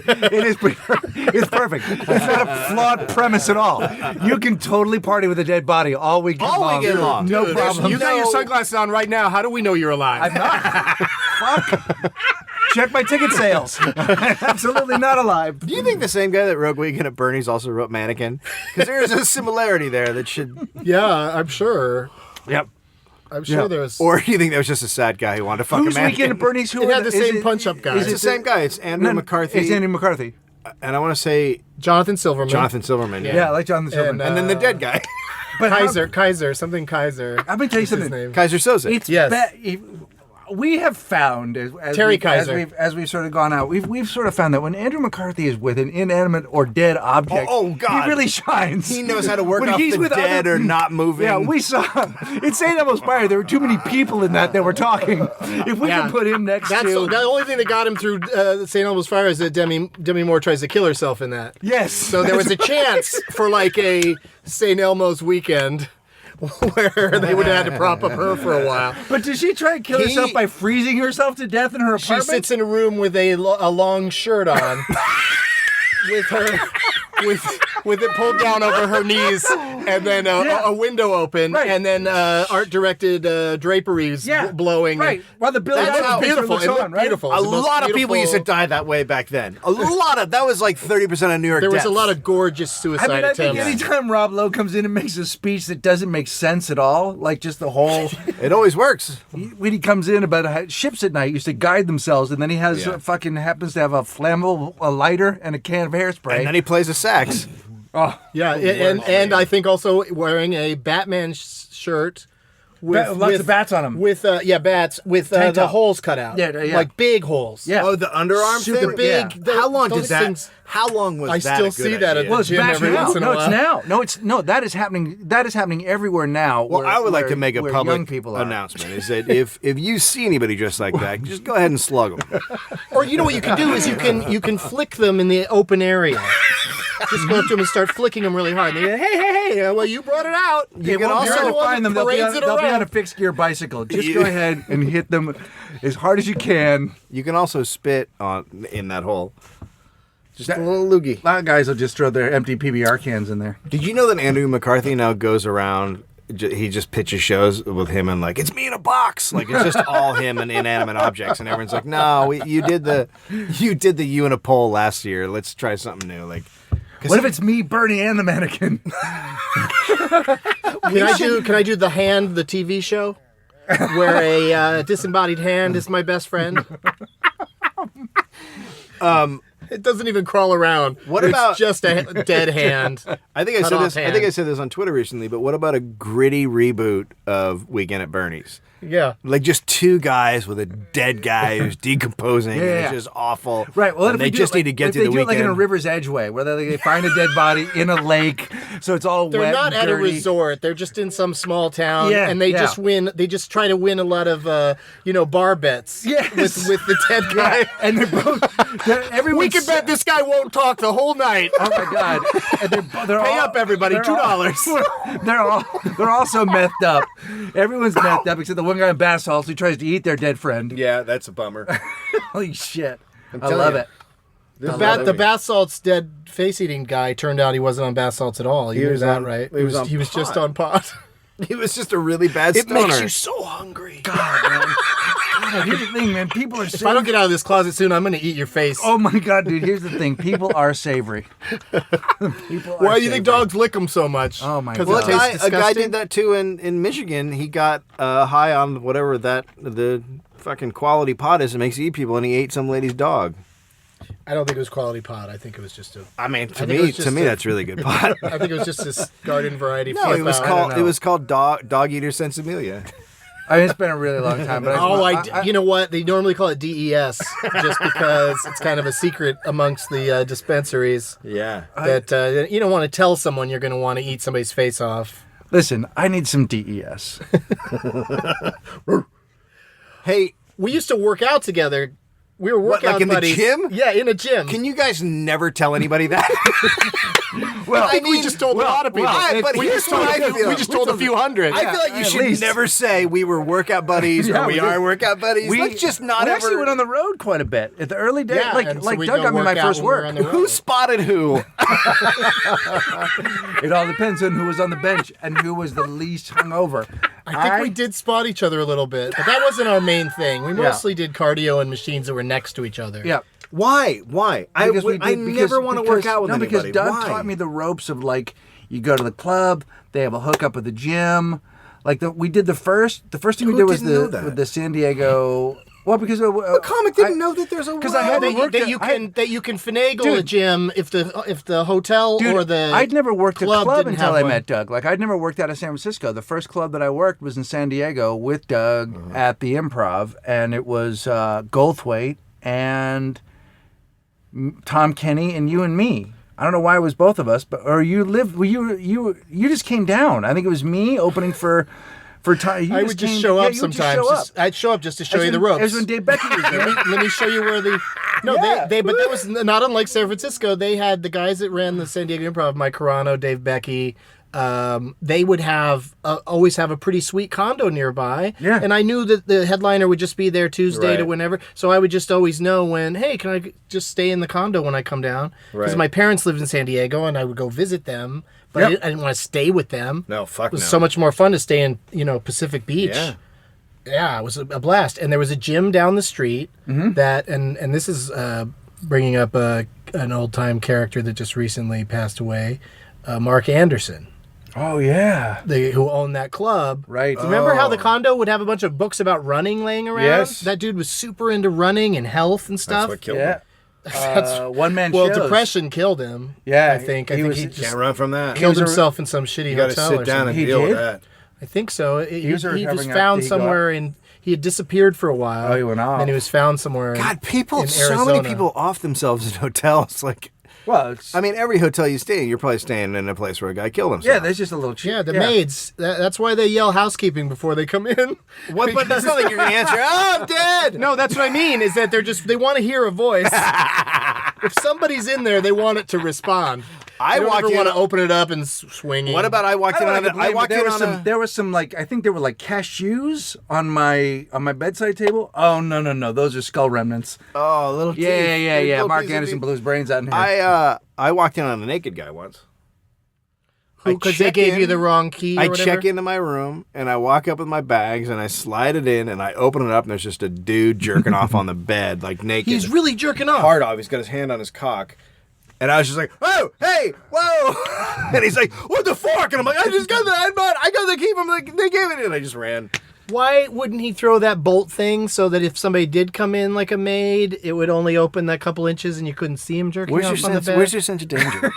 It's perfect. It's not a flawed premise at all. You can totally party with a dead body all weekend All long. weekend long. No Dude, problem. You got your sunglasses on right now. How do we know you're alive? I'm not. Fuck. Check my ticket sales. Absolutely not alive. Do you think the same guy that wrote Weekend at Bernie's also wrote Mannequin? Because there is a similarity there that should. Yeah, I'm sure. Yep. I'm sure there's. Or do you think that was just a sad guy who wanted to fuck Who's a mannequin? Weekend at Bernie's? Who It had the is same punch-up guy. It's the same guy. It's Andrew McCarthy. It's Andrew McCarthy. And I want to say Jonathan Silverman. Jonathan Silverman. Yeah, I like Jonathan Silverman. And, And then the dead guy, but Kaiser, something Kaiser. I'm gonna tell you What's his something. name? Kaiser Soze. It's Yes. we have found as Terry we've, Kaiser. as we've sort of gone out, we've sort of found that when Andrew McCarthy is with an inanimate or dead object, Oh, God. he really shines. He knows how to work When off he's the with dead or not moving. Yeah, we saw in St. Elmo's Fire. There were too many people in that were talking. If we can put him next That's to the only thing that got him through St. Elmo's Fire is that Demi Moore tries to kill herself in that. yes, So there was a chance for like a St. Elmo's weekend where they would have had to prop up her for a while. But did she try and kill herself by freezing herself to death in her She apartment? sits in a room with a long shirt on, with her with it pulled down over her knees, and then a window open, Right. and then art directed draperies blowing. Right. While the Billy That's Elliot how picture beautiful. looks It on, looked right? beautiful. a It was the most lot of people used to beautiful- die that way back then. A lot of that was like 30% of New York There was deaths. a lot of gorgeous suicide I think attempts. anytime Rob Lowe comes in and makes a speech that doesn't make sense at all, like just the whole, It always works. when he comes in about how ships at night used to guide themselves, and then he has fucking happens to have a flammable lighter and a can of hairspray. And then he plays the sax. Yeah, and I think also wearing a Batman shirt with Lots of bats on him. With bats with Tank the top. holes cut out. Yeah, yeah. like big holes. Yeah. Oh, the underarm Super thing? big. Yeah. How long Those did that? things- How long was I that? still a good see that idea? at the gym back every now. once in a No, while. it's now. No, that is happening. That is happening everywhere now. Well, I would like to make a where public young people are. announcement: is that if you see anybody dressed like that, just go ahead and slug them. Or you know what you can do is you can flick them in the open area. Just go up to them and start flicking them really hard. And they go, hey, well, you brought it out. You can also You're gonna the one find them. that They'll be, parades on, it they'll be on around. a fixed gear bicycle. Just go ahead and hit them as hard as you can. You can also spit in that hole. Just a little loogie. A lot of guys will just throw their empty PBR cans in there. Did you know that Andrew McCarthy now goes around? He just pitches shows with him and like, it's me in a box. Like it's just all him and inanimate objects, and everyone's like, no, you did the you in a pole last year. Let's try something new. Like, What if it's me, Bernie, and the mannequin? Can I do the Hand, the TV show, where a disembodied hand is my best friend? It doesn't even crawl around. What It's about- just a dead hand? I think I Cut said off this. I hand. think I said this on Twitter recently. But what about a gritty reboot of Weekend at Bernie's? Yeah. Like just two guys with a dead guy who's decomposing, and Yeah. it's just awful. Right. Well, and if they we do just it, need to get if to they the do it like in a weekend. River's Edge way, where they find a dead body in a lake, so it's all They're wet not and at a dirty. resort. They're just in some small town, Yeah, and they yeah. just win. They just try to win a lot of, bar bets. Yes. with the dead guy. And they're both. Everyone's We can bet this guy won't talk the whole night. Oh my God! And they're Pay all, up, everybody, they're $2. They're all so methed up. Everyone's methed up except the one guy in bath salts who tries to eat their dead friend. Yeah, that's a bummer. Holy shit! I telling love you. it. The bath salts dead face eating guy turned out he wasn't on bath salts at all. You knew was that, on- right? he was on he was just pot. on pot. He was just a really bad It stoner. makes you so hungry. God, man. God, here's the thing, man. People are If I don't get out of this closet soon, I'm going to eat your face. Oh my God, dude! Here's the thing. People are savory. People are Why do you think savory. dogs lick them so much? Oh, my 'Cause God. it Well, tastes a guy disgusting? did that too in Michigan. He got high on whatever the fucking quality pot is. It makes you eat people, and he ate some lady's dog. I don't think it was quality pot. I think it was just a. I mean, I think it was to just me, a- that's really good pot. I think it was just this garden variety. No, it was flip out. called know. Dog Eater Sensimilia. I mean, it's been a really long time, but You know what? They normally call it DES just because it's kind of a secret amongst the dispensaries Yeah. that you don't want to tell someone you're going to want to eat somebody's face off. listen, I need some DES. Hey, We used to work out together. We were What, workout like in the buddies. gym? Yeah, in a gym. can you guys never tell anybody that? I think we just told a lot of people. but we here's just told what I feel. we just told a few hundred. I feel like you at should least. never say we were workout buddies Yeah, or we we are did. workout buddies. Let's just not we ever. actually went on the road quite a bit at the early days. Yeah, like and so like we'd Doug go got me my work out first when we were work. on the road. Who spotted who? It all depends on who was on the bench and who was the least hungover. I think we did spot each other a little bit, but that wasn't our main thing. We mostly did cardio and machines that were next to each other. Yeah. Why? I Because never want to work out with no, anybody. because Doug Why? taught me the ropes of like you go to the club, they have a hookup at the gym. Like we did the first thing we Who did was didn't know that? with the San Diego. Well, because The comic didn't know that there's a because I had road. to work that you can finagle Dude. a gym if the hotel Dude, or the I'd never worked a club club didn't until have I one. met Doug. Like I'd never worked out of San Francisco. The first club that I worked was in San Diego with Doug at the Improv, and it was Goldthwait and Tom Kenny and you and me. I don't know why it was both of us, but or you lived. Well, you just came down. I think it was me opening for Tom. I would just show up sometimes. I'd show up just to show you the ropes. It was when Dave Becky was there. Let me show you where the. No, Yeah. but that was not unlike San Francisco. They had the guys that ran the San Diego Improv, Mike Carano, Dave Becky. They would have always have a pretty sweet condo nearby. Yeah. And I knew that the headliner would just be there Tuesday to Right. whenever. So I would just always know when, hey, can I just stay in the condo when I come down? Because Right. my parents lived in San Diego and I would go visit them, but Yep. I didn't want to stay with them. No, fuck It was no. so much more fun to stay in, Pacific Beach. Yeah. Yeah, it was a blast. And there was a gym down the street that, and this is bringing up an old time character that just recently passed away, Mark Anderson, Oh yeah. who owned that club. Right. Remember how the condo would have a bunch of books about running laying around? Yes. That dude was super into running and health and That's stuff. what killed Yeah. him. One man Well, shows. depression killed him. Yeah, I think he was- he just Can't run from that. killed was a- himself in some shitty You got to hotel sit or down something. and He deal with did? that. I think so. He was was recovering found after he somewhere he had disappeared for a while. Oh, he went off. Then he was found somewhere. God, people, in so many Arizona. people off themselves in hotels. Like, Well, it's, I mean, every hotel you stay in, you're probably staying in a place where a guy killed himself. yeah, there's just a little. Yeah, the maids. That's why they yell housekeeping before they come in. What? But it's not like you're gonna answer. Oh, I'm dead. No, that's what I mean. Is that they want to hear a voice. If somebody's in there, they want it to respond. I They don't walked ever in- want to open it up and swing. What about I walked in on? I walked in on a. There was some like I think there were like cashews on my bedside table. Oh no, those are skull remnants. Oh, little. teeth. Yeah. Little Mark piece of Anderson teeth. blew his brains out in here. I walked in on a naked guy once. Because they gave you the wrong key. Or I whatever? check into my room and I walk up with my bags and I slide it in and I open it up and there's just a dude jerking off on the bed, like naked. He's really jerking off. hard off. He's got his hand on his cock. And I was just like, oh, hey, whoa. And he's like, what the fuck? And I'm like, I just got the headbutt. I got the key from they gave it. And I just ran. Why wouldn't he throw that bolt thing so that if somebody did come in like a maid, it would only open that couple inches and you couldn't see him jerking Where's off your on the sense? bed? Where's your sense of danger?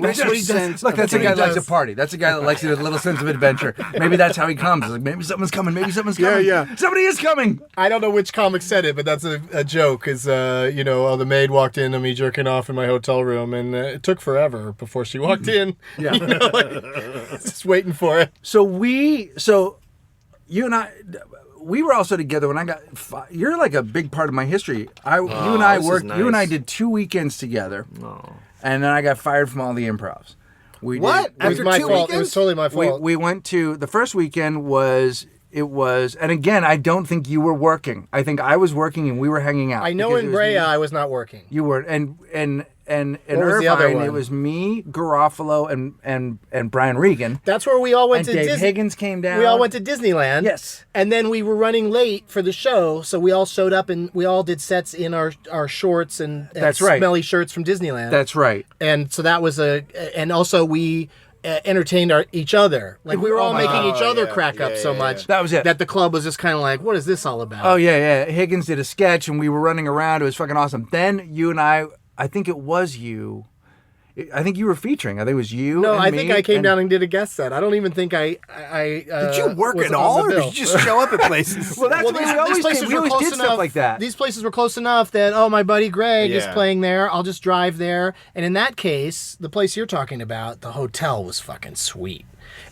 That's what he does. Look, that's a what guy he that likes does. to party. That's a guy that likes a little sense of adventure. Maybe that's how he comes. It's like maybe something's coming. Maybe something's coming. Yeah. Somebody is coming. I don't know which comic said it, but that's a joke. Is the maid walked into me jerking off in my hotel room, and it took forever before she walked in. Yeah. Just waiting for it. So you and I, we were also together when I got. You're like a big part of my history. You and I this is worked. You and I nice. did 2 weekends together, and then I got fired from all the improvs. We What? Did, It was After my 2 fault. It weekends? was totally my fault. we went to the first weekend and again I don't think you were working. I think I was working and we were hanging out. I know because in it was Brea me- I was not working. you were and in What was the other Irvine one? it was me, Garofalo, and Brian Regan. That's where we all went And to Dave Disney. Higgins came down. We all went to Disneyland. Yes. And then we were running late for the show, so we all showed up and we all did sets in our shorts and That's right. smelly shirts from Disneyland. That's right. And so that was and also we entertained each other. Like we were all making each other crack up so much. That was it. That the club was just kind of like, what is this all about? Oh, yeah. Higgins did a sketch, and we were running around. It was fucking awesome. Then you and I think it was you. I think you were featuring. I think it was you. No, and I me, think I came down and did a guest set. I don't even think I Did you work was at on all, the or bill. did you just show up at places? Well, that's Well, what we always did. We always did stuff like that. These places were close enough that, my buddy Greg is Yeah. playing there. I'll just drive there. And in that case, the place you're talking about, the hotel was fucking sweet.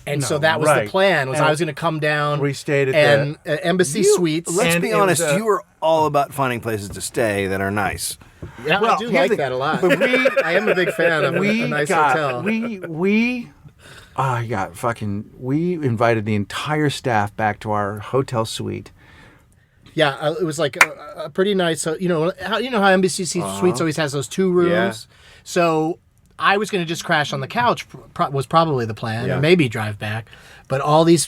And so that was right. the plan, was And I was going to come down. we stayed at and Embassy Suites. Let's And be it was honest, a- you were all about finding places to stay that are nice. Yeah, Well, I do here's like the- that a lot. but I am a big fan of a nice hotel. We invited the entire staff back to our hotel suite. Yeah, it was like a pretty nice. You know how Embassy Suites always has those 2 rooms. Yeah. So I was going to just crash on the couch. Was probably the plan, Yeah. or maybe drive back. But all these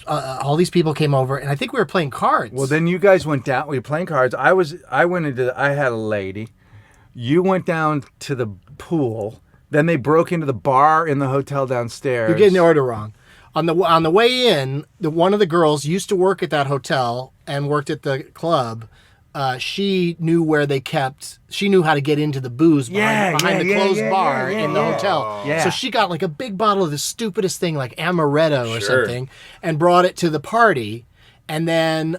people came over, and I think we were playing cards. Well, then you guys went down. We were playing cards. I had a lady. You went down to the pool. Then they broke into the bar in the hotel downstairs. You're getting the order wrong. On the way in, one of the girls used to work at that hotel and worked at the club. She knew where they kept. She knew how to get into the booze behind the closed bar in the hotel. Yeah. So she got like a big bottle of the stupidest thing, like amaretto or something, and brought it to the party. And then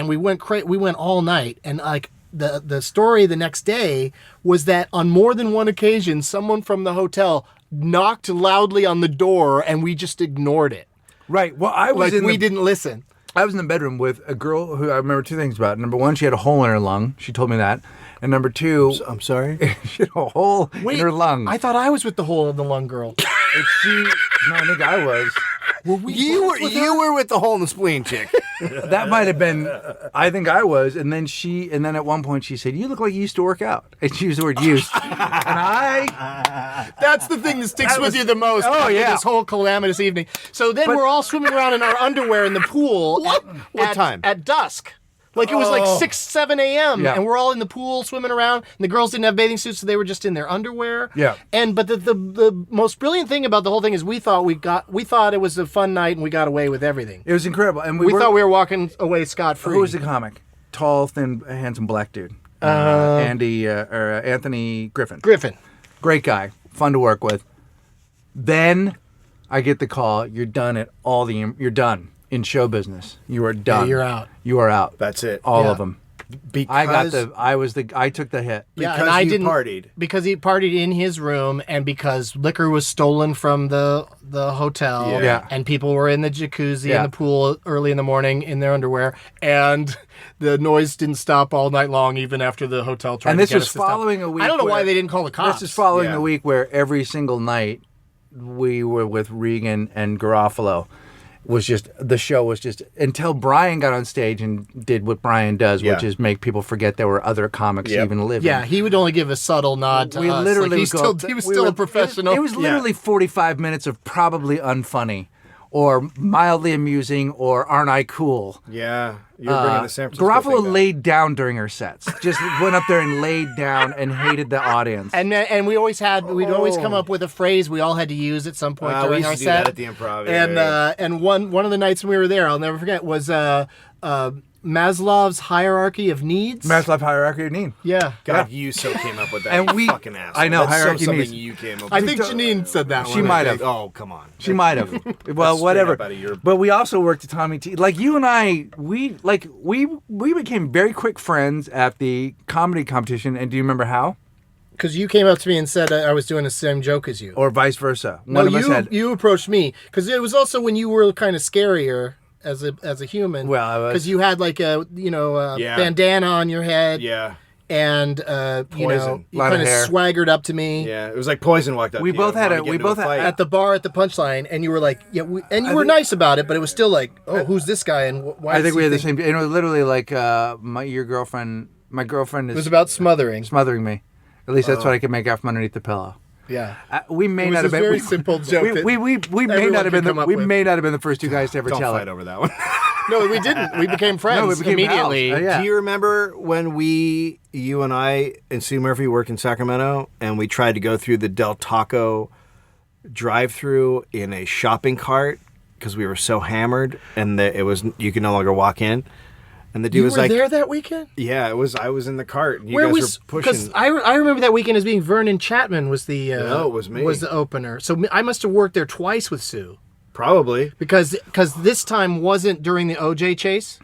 we went all night. And like the story the next day was that on more than one occasion, someone from the hotel knocked loudly on the door, and we just ignored it. Right. Well, I was We didn't listen. I was in the bedroom with a girl who I remember 2 things about. Number 1, she had a hole in her lung. She told me that. And number 2, I'm sorry? she had a hole in her lung. I thought I was with the hole in the lung girl. No, I think I was. You were with the hole in the spleen chick. That might have been. I think I was. And then at one point she said, "You look like you used to work out." And she used the word "used." And That's the thing that sticks with you the most. Oh, after yeah. This whole calamitous evening. So then we're all swimming around in our underwear in the pool. What time? At dusk. Like it was like 6, 7 a.m. Yeah. And we're all in the pool swimming around. And the girls didn't have bathing suits, so they were just in their underwear. Yeah. But the most brilliant thing about the whole thing is we thought it was a fun night and we got away with everything. it was incredible. And We thought we were walking away scot-free. Who was the comic? Tall, thin, handsome black dude. Anthony Griffin. Griffin. Great guy. Fun to work with. Then I get the call. You're done you're done in show business. You are done. you're out. You are out. That's it. All Yeah. of them. Because I took the hit. Because and I you didn't partied. because he partied in his room, and because liquor was stolen from the hotel, Yeah. and people were in the jacuzzi Yeah. in the pool early in the morning in their underwear, and the noise didn't stop all night long, even after the hotel tried. And to this get was us to stop. following a week. I don't know why where- they didn't call the cops. This is following Yeah. the week where every single night we were with Regan and Garofalo. The show was just until Brian got on stage and did what Brian does, which Yeah. is make people forget there were other comics Yep. even living. Yeah, he would only give a subtle nod to We us. literally Like, he was still a professional. It was literally 45 minutes of probably unfunny, or mildly amusing, or aren't I cool? Yeah, you're bringing the San Francisco Garofalo thing down. laid down during her sets. Just went up there and laid down and hated the audience. And we'd always come up with a phrase we all had to use at some point we during used our to do set. that at the Improv. And one of the nights when we were there, I'll never forget, was Maslow's hierarchy of needs. Maslow hierarchy of need. Yeah. God, you so came up with that. And we- fucking asshole. I know, That's hierarchy something needs- you came up with. I think Janine said that She one. might have. Oh, come on. She might have. Well, straight whatever. up out of your- But we also worked at Tommy T. Like you and I, we became very quick friends at the comedy competition. And do you remember how? Because you came up to me and said I was doing the same joke as you. Or vice versa? No, One of us had. you approached me. Because it was also when you were kind of scarier as a human. Well, I was- Because you had like a Yeah. bandana on your head. Yeah, And you Poison. you Lot of kind of hair. swaggered up to me. yeah. It was like Poison walked up. We to both you, had wanted a- to get we into both fight. At the bar at the Punchline, and you were like, you were nice about it, but it was still like, oh, who's this guy, and why? I does think he we had the same. It was literally like my girlfriend. My girlfriend is It was about smothering. smothering me. At least that's what I could make out from underneath the pillow. Yeah. We may It was not a have been. very simple joke We may everyone not have been could come the up we with. may not have been the first two guys to ever Don't tell fight it. over that one. No, we didn't. We became friends No, we became immediately. pals. Yeah. Do you remember when you and I and Sue Murphy worked in Sacramento and we tried to go through the Del Taco drive-through in a shopping cart because we were so hammered, and you could no longer walk in. And the dude was like, "You were there that weekend?" Yeah, it was. I was in the cart. And you Where guys was? were pushing. Because I remember that weekend as being Vernon Chapman was the. No, it was me. Was the opener. So I must have worked there twice with Sue. Probably because this time wasn't during the OJ chase.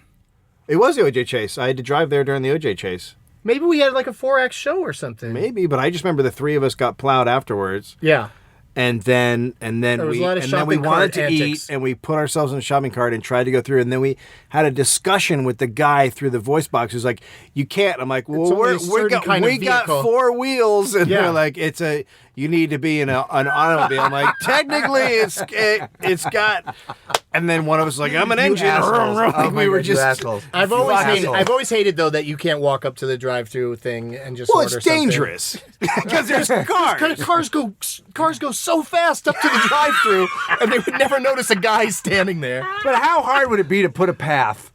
It was the OJ chase. I had to drive there during the OJ chase. Maybe we had like a 4-act show or something. Maybe, but I just remember the three of us got plowed afterwards. Yeah. And then we wanted to eat, and we put ourselves in a shopping cart and tried to go through. And then we had a discussion with the guy through the voice box who's like, "You can't." I'm like, "Well, we got 4 wheels," and they're like, "You need to be in an automobile." I'm like, "Technically, it's got." And then one of us was like, "I'm an engine." We were just assholes. I've always hated though that you can't walk up to the drive-through thing and just order it's dangerous because there's cars. Cars go so fast up to the drive-through, and they would never notice a guy standing there. But how hard would it be to put a path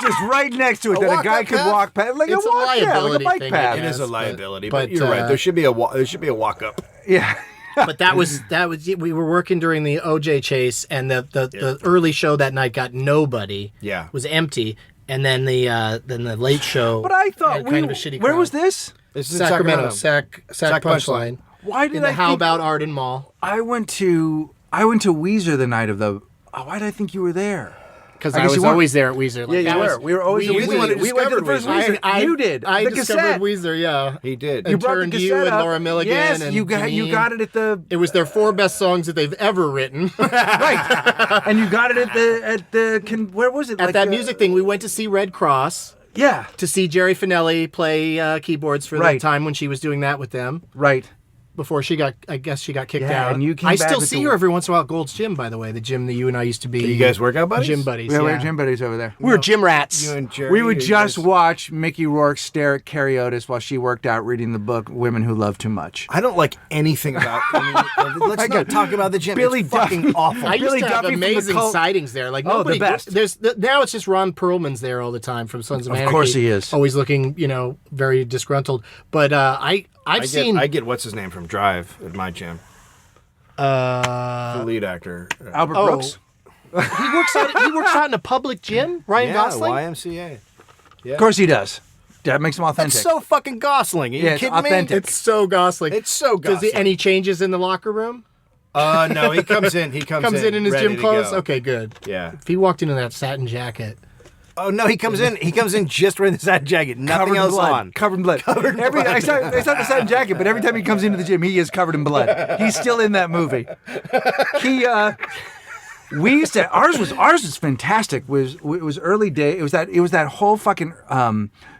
just right next to it that a guy could walk past? Like it's a liability like a bike thing, path. It is a liability, but you're right. There should be a walk up. Yeah. But that was we were working during the OJ chase, and the early show that night got nobody. Yeah. Was empty, and then the late show. But I thought kind of a shitty where crowd. was this? This is Sacramento. Sacramento. Sac Punchline. Why did in the I How think About Arden Mall? I went to Weezer the night of the. Oh, why did I think you were there? Because I I guess was you weren't. always there at Weezer. Like, Yeah, you were. We were always at we Weezer. We went to the first Weezer. You did. I The discovered cassette. Weezer. Yeah, He did. And brought the turned you cassette and up. Laura Milligan. Yes, and you Janine. got it at the It was their 4 best songs that they've ever written. right, and you got it at the where was it? At Like that music thing, we went to see Red Cross. Yeah, To see Jerry Finelli play keyboards for the Right. time when she was doing that with them. right. Before she got kicked Yeah, out. and you came I back still with see the- her every once in a while at Gold's Gym, by the way, the gym that you and I used to be. You guys work out buddies? Gym buddies. Yeah, Yeah, we're gym buddies over there. We were gym rats. You and Jerry. We would you just guys- watch Mickey Rourke stare at Carrie Otis while she worked out reading the book Women Who Love Too Much. I don't like anything about. Let's not talk about the gym. Billy it's fucking Duffy. awful. I used Billy to have Duffy from the amazing cult. sightings there. Like Oh, the nobody. best. Now it's just Ron Perlman's there all the time from Sons of Anarchy. Of course he is. Always looking, very disgruntled. But I've seen. I get what's his name from Drive at my gym. The lead actor. Albert Brooks. He works out in a public gym. Ryan Gosling. YMCA. Of course he does. That makes him authentic. That's so fucking Gosling. Are you Yeah, it's kidding authentic. me? It's so Gosling. It's so Does Gosling. any changes in the locker room? No, he comes in. He comes in his ready gym to clothes. go. Okay, good. Yeah. If he walked into that satin jacket. Oh no, he comes in. He comes in just wearing the satin jacket. Nothing else on. Covered in blood. It's not the satin jacket, but every time he comes into the gym, he is covered in blood. He's still in that movie. We used to ours was fantastic. It was early day. It was that whole fucking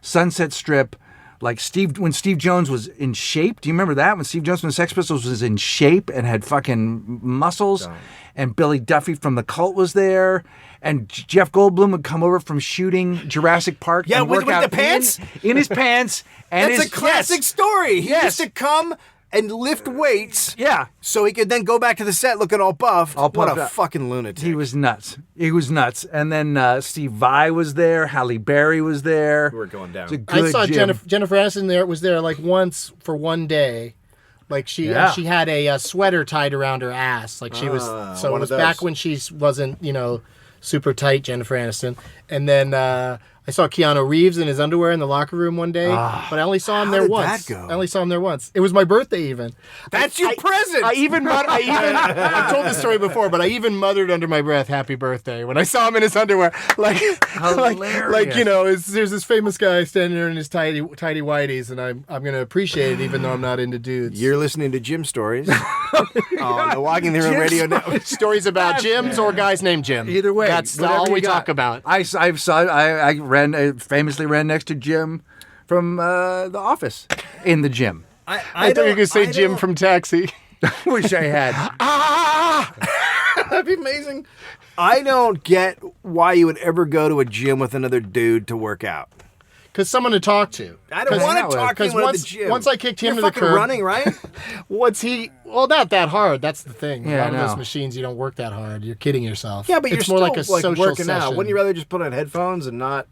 Sunset Strip, like when Steve Jones was in shape. Do you remember that when Steve Jones from the Sex Pistols was in shape and had fucking muscles? And Billy Duffy from the Cult was there. And Jeff Goldblum would come over from shooting Jurassic Park. Yeah, and with work the out pants? in his pants. And That's a classic story. He Yes. used to come and lift weights. Yeah. So he could then go back to the set looking all buffed. All what puffed a up. fucking lunatic. He was nuts. And then Steve Vai was there. Halle Berry was there. We're going down. It's a good I saw gym. Jennifer Aniston was there like once for one day. Like she had a sweater tied around her ass. Like she was. So it one was of back those. when she wasn't super tight, Jennifer Aniston. And then I saw Keanu Reeves in his underwear in the locker room one day, but I only saw him how there did once. that go? I only saw him there once. It was my birthday even. That's your present. I've told this story before, but I even muttered under my breath, "Happy birthday" when I saw him in his underwear. Hilarious. There's this famous guy standing there in his tidy whities, and I'm gonna appreciate it, even though I'm not into dudes. You're listening to Jim Stories on the Walking the Room Radio Network. Stories about gyms or guys named Jim. Either way, that's whatever all you we got. talk about. I famously ran next to Jim from The Office in the gym. I thought you were gonna say Jim from Taxi. Wish I had. That'd be amazing. I don't get why you would ever go to a gym with another dude to work out. Because someone to talk to. I don't want to talk to anyone at the gym. Once I kicked him You're to the fucking curb, running, right? not that hard. That's the thing. Yeah, a lot I of those know. machines, you don't work that hard. You're kidding yourself. Yeah, but it's you're more still like a social working session. out. Wouldn't you rather just put on headphones and not?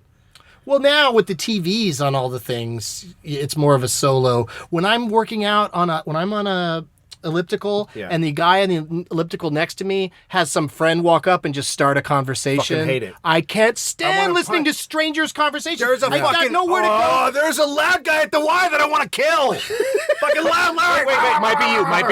Well, now with the TVs on all the things, it's more of a solo. When I'm working out when I'm on a elliptical, Yeah. and the guy on the elliptical next to me has some friend walk up and just start a conversation. Fucking hate it. I can't stand listening to strangers' conversations. There's a I got fucking nowhere to go. Oh, there's a loud guy at the Y that I want to kill. Fucking loud. Wait, might be you. Might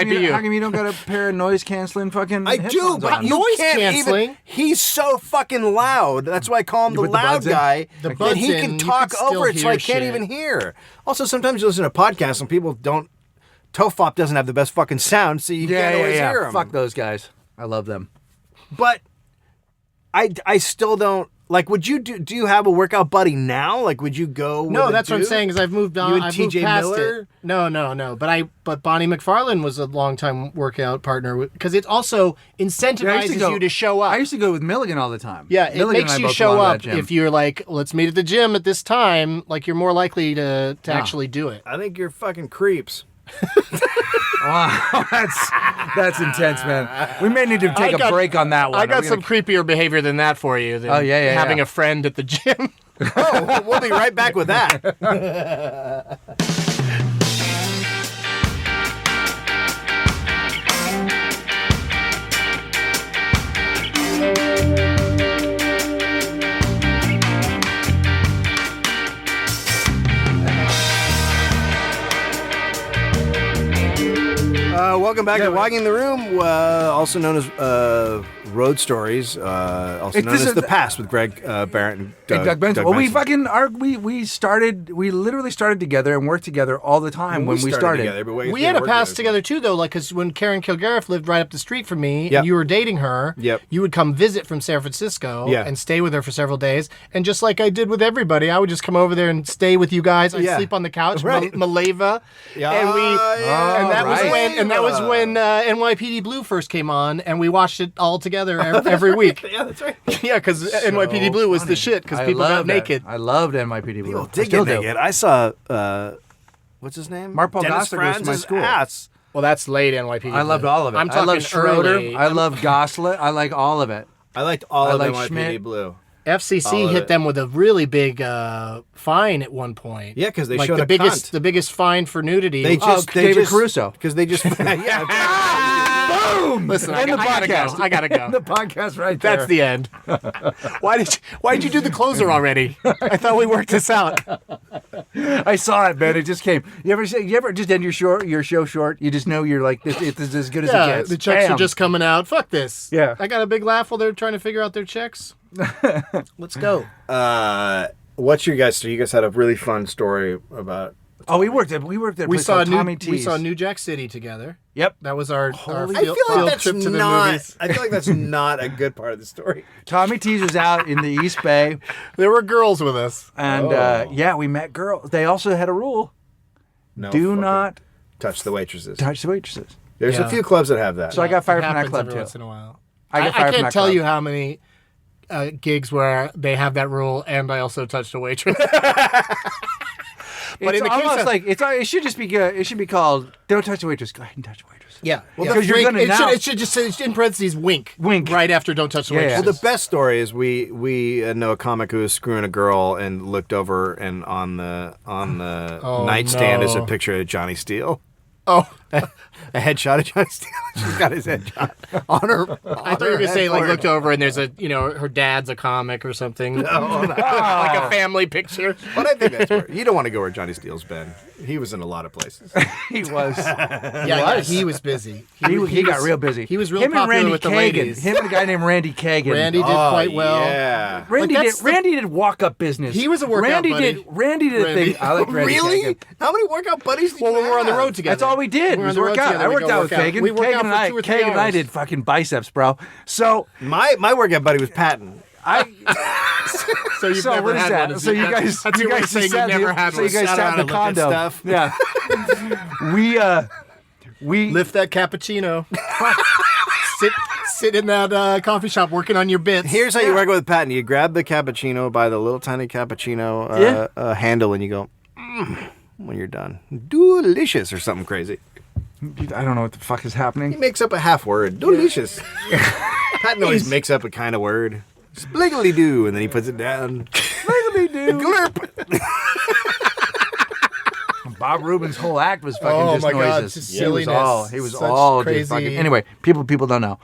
be you. How come you don't got a pair of noise canceling fucking I do, headphones but on? you Noise can't canceling? even. He's so fucking loud. That's why I call him the put the loud buds in? guy. The and buds he in, can you talk can still over it, so I hear can't shit. even hear. Also, sometimes you listen to podcasts and people don't. Tofop doesn't have the best fucking sound, so you can't always hear him. Fuck those guys. I love them. But I still don't. Like, would you do you have a workout buddy now? Like, would you go with No, a that's what I'm dude? saying. Is I've moved on. You and I've moved TJ past Miller? it. No. But Bonnie McFarlane was a longtime workout partner because it also incentivizes you to show up. I used to go with Milligan all the time. Yeah, it Milligan makes and I you both show belong to up that gym. if you're like, let's meet at the gym at this time. Like you're more likely to actually do it. I think you're fucking creeps. Wow, that's intense, man. We may need to take a break on that one. I got Are we some gonna- creepier behavior than that for you. Than having a friend at the gym. Oh, we'll be right back with that. Welcome back to Walking the Room, also known as Road Stories, also known as The Past with Greg Barrett and Doug Benson. Doug Well, Benson. we literally started together and worked together all the time when we started. Together, but We had a pass together too, though. Like, because when Karen Kilgariff lived right up the street from me, Yep. and you were dating her, Yep. you would come visit from San Francisco Yeah. and stay with her for several days. And just like I did with everybody, I would just come over there and stay with you guys. I'd Yeah. sleep on the couch, Right. Maleva, Yeah, and and that was right. when NYPD Blue first came on, and we watched it all together every week. Yeah, that's right. Yeah, because NYPD Blue was the shit because people got naked. I loved NYPD Blue. People I did still get do. naked. I saw, what's his name? Mark Paul Dennis Gosselaar goes to my Franz's school. ass. Well, that's late NYPD. I loved Blue. all of it. I'm I talking love Schroeder. early. I love Gosselaar. I like all of it. I liked all I of like NYPD Schmidt. Blue. FCC All of hit it. them with a really big fine at one point. Yeah, because they like showed the a biggest, cunt. the biggest fine for nudity. They just David Caruso. because they just Boom! Listen, I End the gotta go. podcast. I gotta go. The podcast right there. That's the end. Why did you do the closer already? I thought we worked this out. I saw it, man. It just came. You ever just end your show short? You just know you're like this is as good as it Yeah, gets. the checks Bam. are just coming out. Fuck this. Yeah. I got a big laugh while they're trying to figure out their checks. Let's go. What's your guys' story? You guys had a really fun story about. Oh, we worked at a We place saw called Tommy T's. we saw New Jack City together. Yep. That was our I field, feel like field that's trip to the not. movies. I feel like that's not a good part of the story. Tommy T's was out in the East Bay, There were girls with us. and yeah, we met girls. They also had a rule: No, do fucking not touch the waitresses. touch the waitresses. There's Yeah. a few clubs that have that. So I got fired It from that happens club every too. once in a while. I got I fired from can't that tell club. you how many gigs where they have that rule, and I also touched a waitress. But It's in the case almost of- like it should just be it should be called "Don't touch the waitress." Go ahead and touch the waitress. Yeah, Well, because you're gonna now. It should just say in parentheses wink. Wink. Right after don't touch the Yeah, yeah. waitress. Well, the best story is we know a comic who was screwing a girl and looked over and on the Oh, nightstand is a no. picture of Johnny Steele. Oh, A headshot of Johnny Steele. She's got his headshot on her. I thought you were gonna say like looked over and there's a her dad's a comic or something. Like a family picture. But I think that's where you don't want to go where Johnny Steele's been. He was in a lot of places. He was. Yeah, he was busy. He got real busy. He was real Him and popular Randy with the Kagan. ladies. Him and a guy named Randy Kagan. Randy did quite well. Yeah. Randy Like, did. that's the- Randy did walk up business. He was a workout Randy buddy. did. Randy did a Randy. thing. I like Randy Really? Kagan. How many workout buddies did Well, you when we're on the have? road together. That's all we did. We're on Was the road work out. together, I we worked go out with work out. Kagan. We worked out Kagan and for I. 2 or 3 Kagan and I hours. did fucking biceps, bro. So My workout buddy was Patton. I. So you've So never what is had that? one. So you guys. That's you your way guys of saying you've sat never had So one. you guys Shout sat out in the and look at condo. stuff. Yeah. We Lift that cappuccino. sit in that coffee shop working on your bits. Here's how you work with Patton. You grab the cappuccino by the little tiny cappuccino handle and you go, when you're done. Delicious or something crazy. I don't know what the fuck is He happening. makes up a half word. Delicious. Patton always makes up a kind of word. Spliggly doo, and then he puts it down. Spliggly doo. Glurp. Bob Rubin's whole act was fucking Oh just my God, noises. just He was silliness. He was Such all crazy- just fucking. Anyway, people don't know.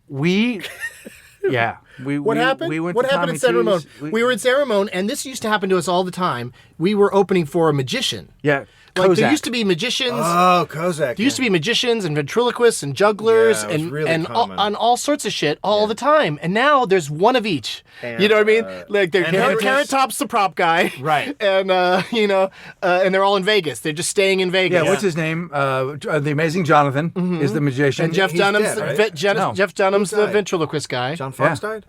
We. Yeah. What happened? We went What to happened Tommy in San Ramon? T's. We were in San Ramon, and this used to happen to us all the time. We were opening for a magician. Yeah. Like there Kozak. used to be magicians. Oh, Kozak. There used to be magicians and ventriloquists and jugglers Yeah, it was and really common. on all sorts of shit all the time. And now there's one of each. And, you know what I mean? Like and Carrot Top's the prop guy, Right. And and they're all in Vegas. They're just staying in Vegas. Yeah, what's his name? The amazing Jonathan is the magician. And Jeff He's Dunham's dead, right? Jeff Dunham's Who the died? ventriloquist guy. John Fox died?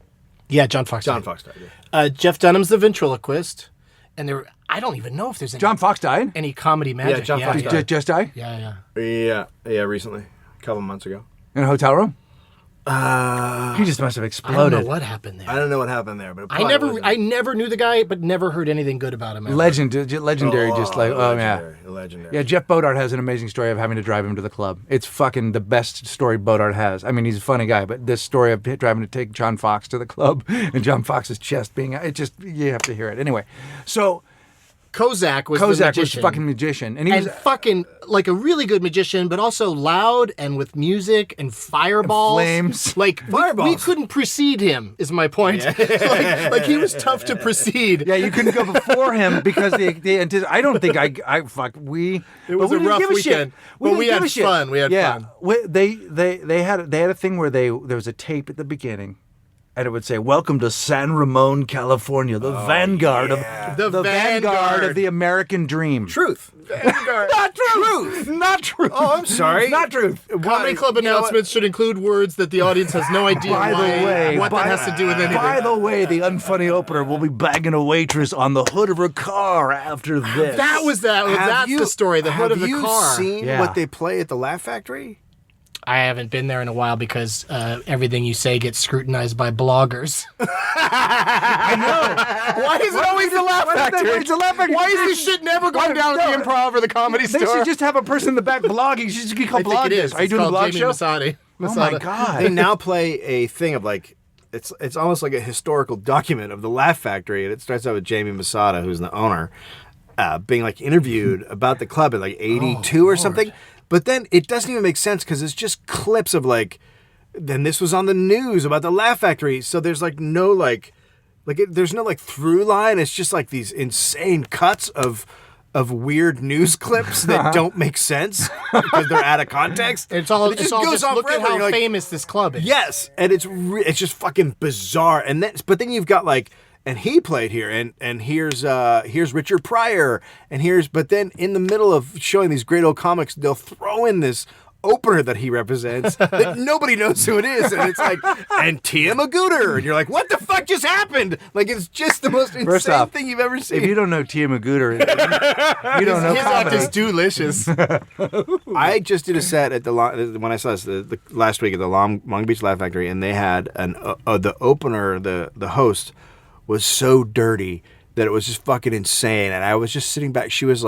Yeah, John Fox. John died. Fox died, yeah. Jeff Dunham's the ventriloquist, and I don't even know if there's John Fox died. any comedy magic. John Fox He died. just died Yeah. Yeah, recently. A couple months ago. in a hotel room. I He just must have I don't exploded. know what happened there. don't know what happened there, but it I probably never knew the guy, but never heard anything good about him. Ever. Legendary, just like legendary, legendary. Yeah, Jeff Bodart has an amazing story of having to drive him to the club. It's fucking the best story Bodart has. I mean, he's a funny guy, but this story of driving to take John Fox to the club and John Fox's chest being out, you have to hear it. Anyway, so Kozak was the Kozak was magician. fucking magician. And he and was fucking like a really good magician, but also loud and with music and fireballs, flames. Like we Fireballs. couldn't precede him. Is my point? like he was tough to precede. yeah, you couldn't go before him because I don't think I fuck we. It was but we a didn't rough give shit. weekend. But we didn't had give a shit. fun. We had fun. They had a thing where there was a tape at the beginning. And it would say, "Welcome to San Ramon, California, the vanguard of The vanguard. of the American dream." Truth. Not truth. Not truth. Oh, I'm sorry. Not truth. Comedy club announcements should include words that the audience has no idea By the way, what that has to do with anything. By the way, the unfunny opener will be bagging a waitress on the hood of her car after this. That's the story. The hood of the car. Have you seen Yeah. what they play at the Laugh Factory? I haven't been there in a while because everything you say gets scrutinized by bloggers. I know. Why is it always the Laugh Factory? It's a Laugh Factory. Why is this shit never going down at the Improv or the Comedy They Store? should just have a person in the back blogging. She should be I called think it bloggers. is. Are you It's doing a called blog Jamie show? Masada. Oh my They god. now play a thing of like it's almost like a historical document of the Laugh Factory, and it starts out with Jamie Masada, who's the owner, being like interviewed about the club in like '82 or something. But then it doesn't even make sense because it's just clips of like, then this was on the news about the Laugh Factory. So there's like no there's no like through line. It's just like these insane cuts of weird news clips that don't make sense because they're out of context. It's all It just on look at forever. how You're like, famous this club is. yes, and it's just fucking bizarre. And then you've got like, and he played here, and here's Richard Pryor, and but then in the middle of showing these great old comics, they'll throw in this opener that he represents that nobody knows who it is, and it's like, and Tia Magooter, and you're like, what the fuck just happened? Like, it's just the most First insane off, thing you've ever seen. If you don't know Tia Magooter, you don't know His act comedy. is delicious. I just did a set at when I saw this the last week at the Long Beach Laugh Factory, and they had the opener, the host was so dirty that it was just fucking insane, and I was just sitting back. She was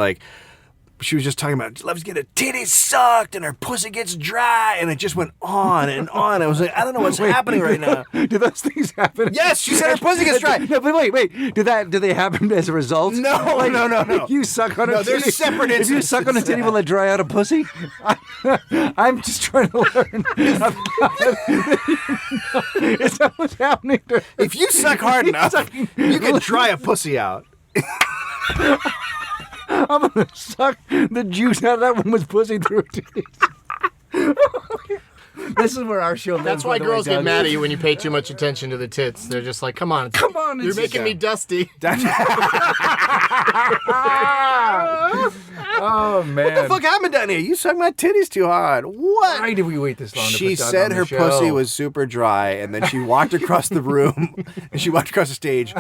just talking about loves getting her titties sucked and her pussy gets dry, and it just went on and on. I was like, I don't know what's happening right now. Do those things happen? Yes, she said her pussy gets dry. No, but wait. Do they happen as a result? No, no. If you suck on a No, they're titty, separate If you suck on a titty, will it dry out a pussy? I'm just trying to learn. Is that what's happening? If you suck hard enough, you can dry a pussy out. I'm gonna suck the juice out of that woman's pussy through her titties. This is where our show lives. That's why by the way, girls get Doug. mad at you when you pay too much attention to the tits. They're just like, come on. You're it's making me dusty. Oh man! What the fuck happened down here? You sucked my titties too hard. What? Why did we wait this long? She to put Doug said on the her show? pussy was super dry, and then she walked across the room, and she walked across the stage,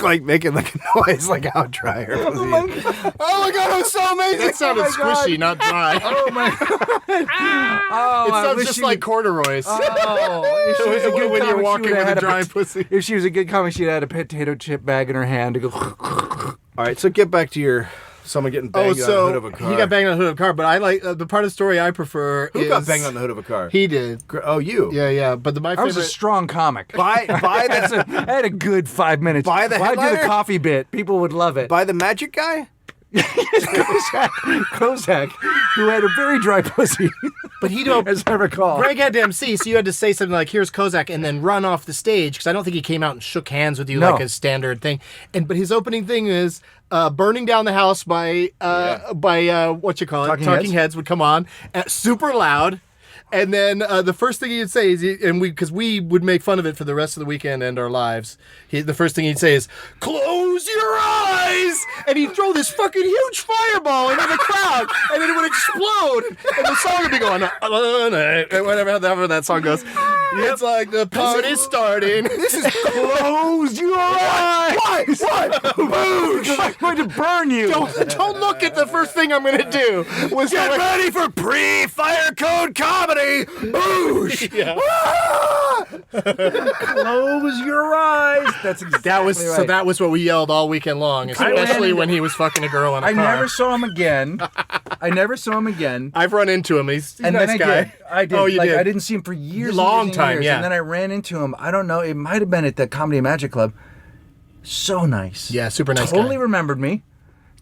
like making like a noise, like how dry her pussy is. Oh my god, it was so amazing! That sounded squishy, not dry. Oh my god! Oh, It I sounds wish just she like would- corduroys. Oh, if she was a good When you're comic, she walking would've with had a dry pot- pussy. If she was a good comic, she'd had a potato chip bag in her hand to go. All right, so get back to your Someone getting banged on the hood of a car. he got banged on the hood of a car, but I like the part of the story I prefer. Who got banged on the hood of a car? He did. Oh, you. Yeah. But my I favorite. was a strong comic. Buy the I had a good 5 minutes. Buy the Why do the headliner? coffee bit? People would love it. buy the magic guy. Kozak, who had a very dry pussy, But he don't. as I recall. Greg had to MC, so you had to say something like, "Here's Kozak," and then run off the stage because I don't think he came out and shook hands with you No. like a standard thing. But his opening thing is burning down the house by what you call it, Talking Heads would come on super loud. And then the first thing he'd say is, because we would make fun of it for the rest of the weekend and our lives. The first thing he'd say is, "Close your eyes!" And he'd throw this fucking huge fireball into the crowd, and then it would explode, and the song would be going, whatever that song goes. It's like the party's starting. This is close your eyes. What? Boosh! I'm going to burn you. Don't look at the first thing I'm gonna do. Get ready for pre-fire code comedy. Boosh! Close your eyes. That's exactly right. So that was what we yelled all weekend long, especially when he was fucking a girl in a I car. never saw him again. I've run into him. He's a And nice then guy. I did. Oh, you like, did. I didn't see him for years. Long and years and time, years. yeah. And then I ran into him. I don't know. It might have been at the Comedy Magic Club. So nice. Yeah, super nice Totally guy. remembered me.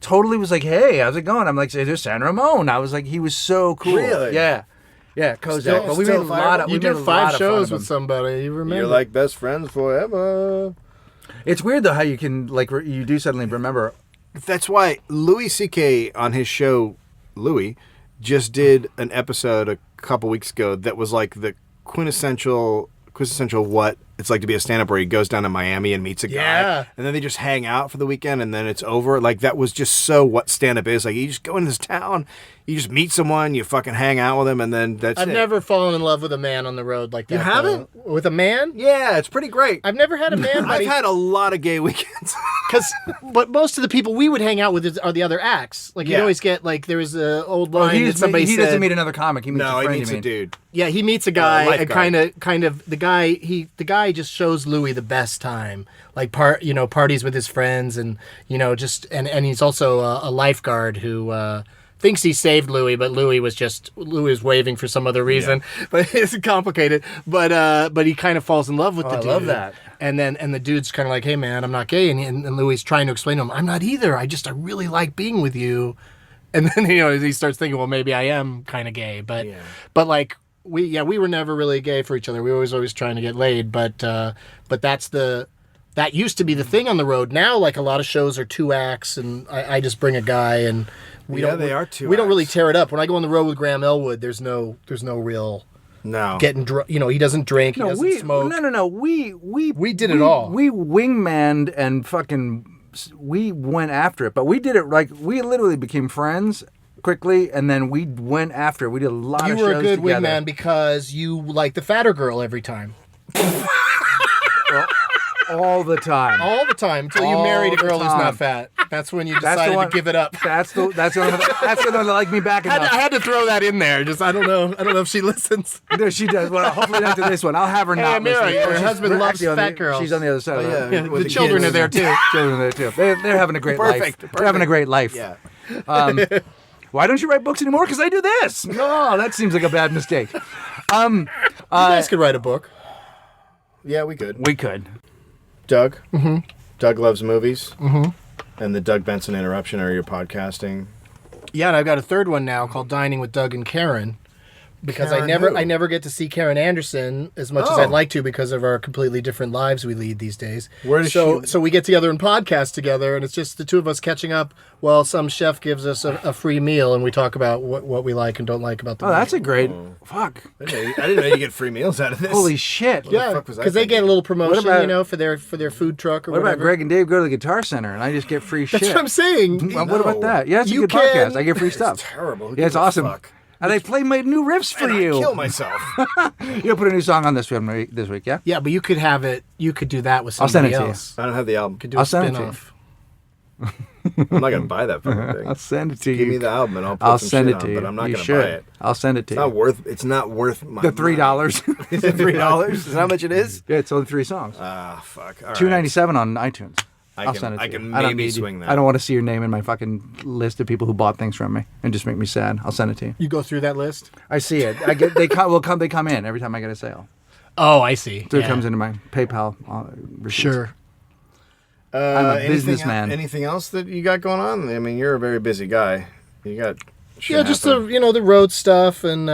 Totally was like, "Hey, how's it going?" I'm like, "There's San Ramon." I was like, he was so cool. Really? Yeah. Yeah, Kozak. But we made a still lot of. You we made did a 5 lot of fun shows of with him. somebody. You remember? You're like best friends forever. It's weird though how you can like you do suddenly remember. That's why Louis C.K. on his show, Louis, just did an episode a couple weeks ago that was like the quintessential what it's like to be a stand-up, where he goes down to Miami and meets a Yeah. guy, and then they just hang out for the weekend, and then it's over. Like, that was just so what stand-up is. Like, you just go into this town, you just meet someone, you fucking hang out with him, and then that's I've it. never fallen in love with a man on the road like that. You haven't? though. With a man? Yeah, it's pretty great. I've never had a man. I've had a lot of gay weekends. But most of the people we would hang out with are the other acts. Like, you'd Yeah. always get, like, there was an old line he that somebody said. doesn't meet another comic. He meets No, a he friend. meets you a mean. dude. Yeah, he meets a guy lifeguard. and kind of the guy just shows Louis the best time. Like parties with his friends and and he's also a lifeguard who thinks he saved Louis, but Louis was waving for some other reason. Yeah. But it's complicated. But he kind of falls in love with the dude. I love that. And the dude's kind of like, "Hey man, I'm not gay," and Louis is trying to explain to him, "I'm not either. I really like being with you." And then he starts thinking, well, maybe I am kind of gay, but like we were never really gay for each other. We were always trying to get laid, but that used to be the thing on the road. Now, like, a lot of shows are 2 acts, and I just bring a guy, and they are 2 We don't really acts. tear it up. When I go on the road with Graham Elwood, there's no real No. getting drunk. He doesn't drink. He doesn't smoke. No. We did it all. We wingmanned and fucking. We went after it, but we did it like we literally became friends quickly, and then we went after it. We did a lot You of were shows a good together. wingman because you liked the fatter girl every time. all the time. All the time until you All married a the girl who's time. not fat. That's when you That's the decided one- to give it up. That's the one that liked me back enough. I had to throw that in there. Just I don't know if she listens. No, she does. Well, hopefully after this one, I'll have her not Mary, listen. her She's husband loves actually on fat the- girls. She's on the other side. Oh, of yeah. the, With The children are there too. Children are there too. They're having a great Perfect. life. They're having a great life. Yeah. Why don't you write books anymore? Because I do this. No, that seems like a bad mistake. You guys could write a book. Yeah, we could. We could. Doug. Mm-hmm. Doug loves movies. Mm-hmm. And the Doug Benson Interruption are your podcasting. Yeah, and I've got a third one now called Dining with Doug and Karen. Because Karen who? I never get to see Karen Anderson as much as I'd like to because of our completely different lives we lead these days. Where does So we get together and podcast together, and it's just the two of us catching up while some chef gives us a free meal, and we talk about what we like and don't like about the Oh, meal. that's a great. Fuck. I didn't know you get free meals out of this. Holy shit. Yeah, fuck was I because they get a little promotion, What about- for their food truck or What whatever. about Greg and Dave go to the Guitar Center and I just get free shit? That's what I'm saying. Well, what about that? Yeah, it's a You good can- podcast. I get free stuff. terrible. Who Yeah, it's gives a awesome. fuck? And they play my new riffs for And you. I kill myself. You'll put a new song on this week, yeah? Yeah, but you could have it. You could do that with I'll send somebody it to you. else. I don't have the album. Could do I'll a send it to you. spin-off. I'm not gonna buy that fucking thing. I'll send it to you. Give me the album and I'll put I'll some send shit it to on, you. but I'm not You gonna should. buy it. I'll send it to you. It's not worth my The $3. Is it $3? Is that how much it is? Yeah, it's only 3 songs. Ah, fuck. All right. $2.97 on iTunes. I'll send it to I you. can I don't maybe need you. swing that. I don't want to see your name in my fucking list of people who bought things from me and just make me sad. I'll send it to you. You go through that list? I see it. I get. They come. They come in every time I get a sale. Oh, I see. So it comes into my PayPal. Receipts. Sure. I'm a businessman. Anything else that you got going on? I mean, you're a very busy guy. You got shit Yeah, just happening. the road stuff and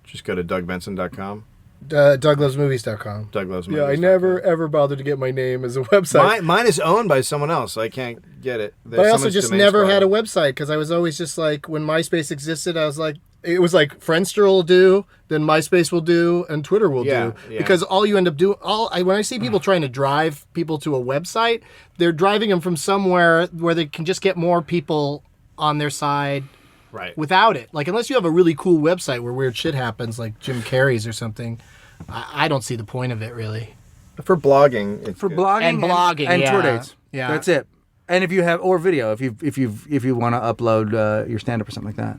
Just go to DougBenson.com. DougLovesMovies.com. DougLovesMovies.com. Yeah, I never ever bothered to get my name as a website. Mine is owned by someone else. I can't get it. But I also just never had a website because I was always just like, when MySpace existed, I was like, it was like Friendster will do, then MySpace will do, and Twitter will do. Yeah. Because all you end up doing, when I see people trying to drive people to a website, they're driving them from somewhere where they can just get more people on their side. Right. Without it. Like, unless you have a really cool website where weird shit happens, like Jim Carrey's or something, I don't see the point of it, really. For blogging, it's For good. blogging and yeah. tour dates. Yeah. That's it. And if you have video, if you want to upload your stand up or something like that.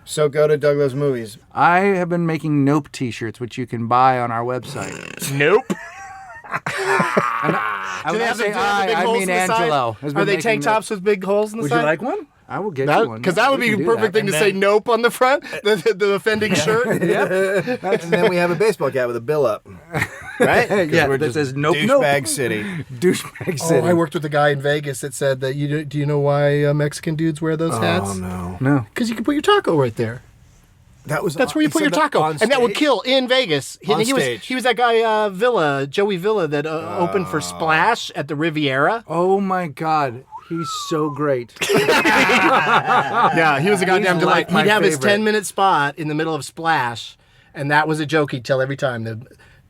So go to Doug Loves Movies. I have been making Nope t-shirts, which you can buy on our website. Nope. I Do they have the big I holes mean in the side? Angelo. has Are been they making tank tops with big holes in the Would side? you like one? I will get you one. Because that would We be can the do perfect that. thing to say nope on the front, the offending shirt. And then we have a baseball cap with a bill up. Right? 'Cause Yeah, we're that just says nope, nope. douchebag city. Douchebag Oh, City. I worked with a guy in Vegas that said that do you know why Mexican dudes wear those hats? Oh, no. No. Because you can put your taco right there. That's where you put your taco, and that would kill in Vegas. On he was stage. that guy Joey Villa that opened for Splash at the Riviera. Oh my God. He's so great. Yeah, he was a goddamn He's delight. like my He'd have his favorite. 10-minute spot in the middle of Splash, and that was a joke he'd tell every time.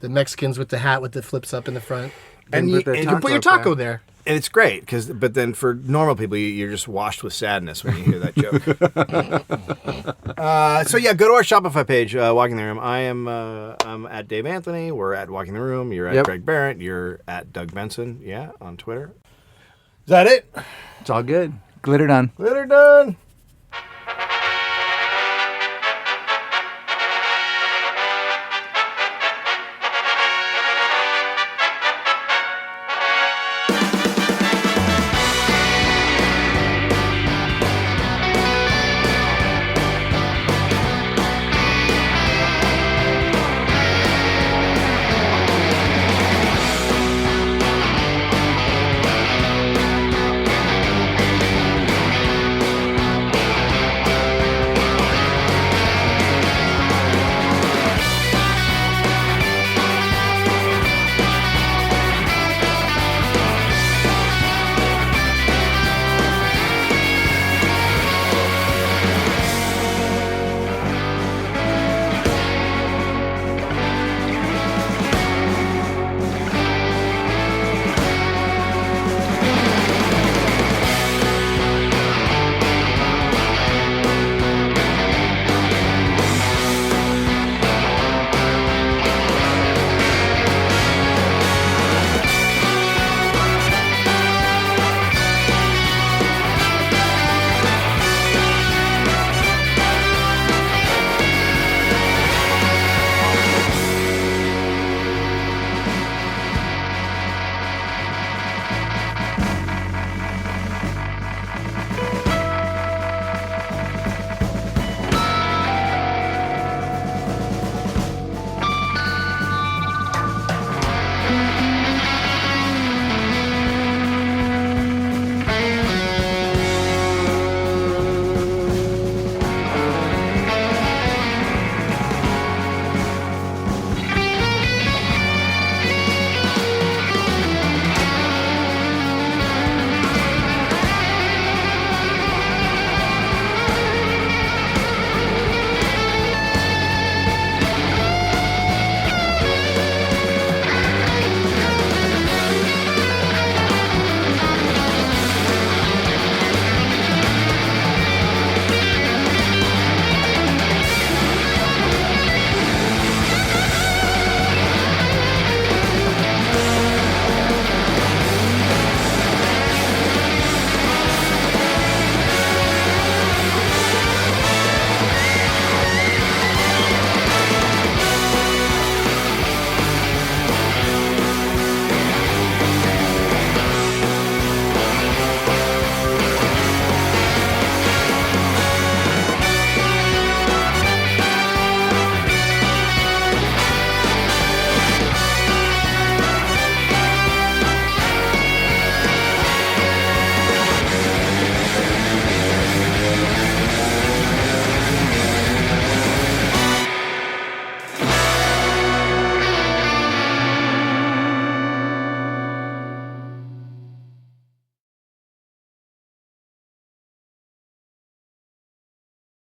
The Mexicans with the hat with the flips up in the front. And Put their you You put your taco there. And it's great, but then for normal people, you're just washed with sadness when you hear that joke. So yeah, go to our Shopify page, Walking the Room. I'm at Dave Anthony. We're at Walking the Room. You're at Yep. Greg Barrett. You're at Doug Benson. Yeah, on Twitter. Is that it? It's all good. Glitter done. Glitter done.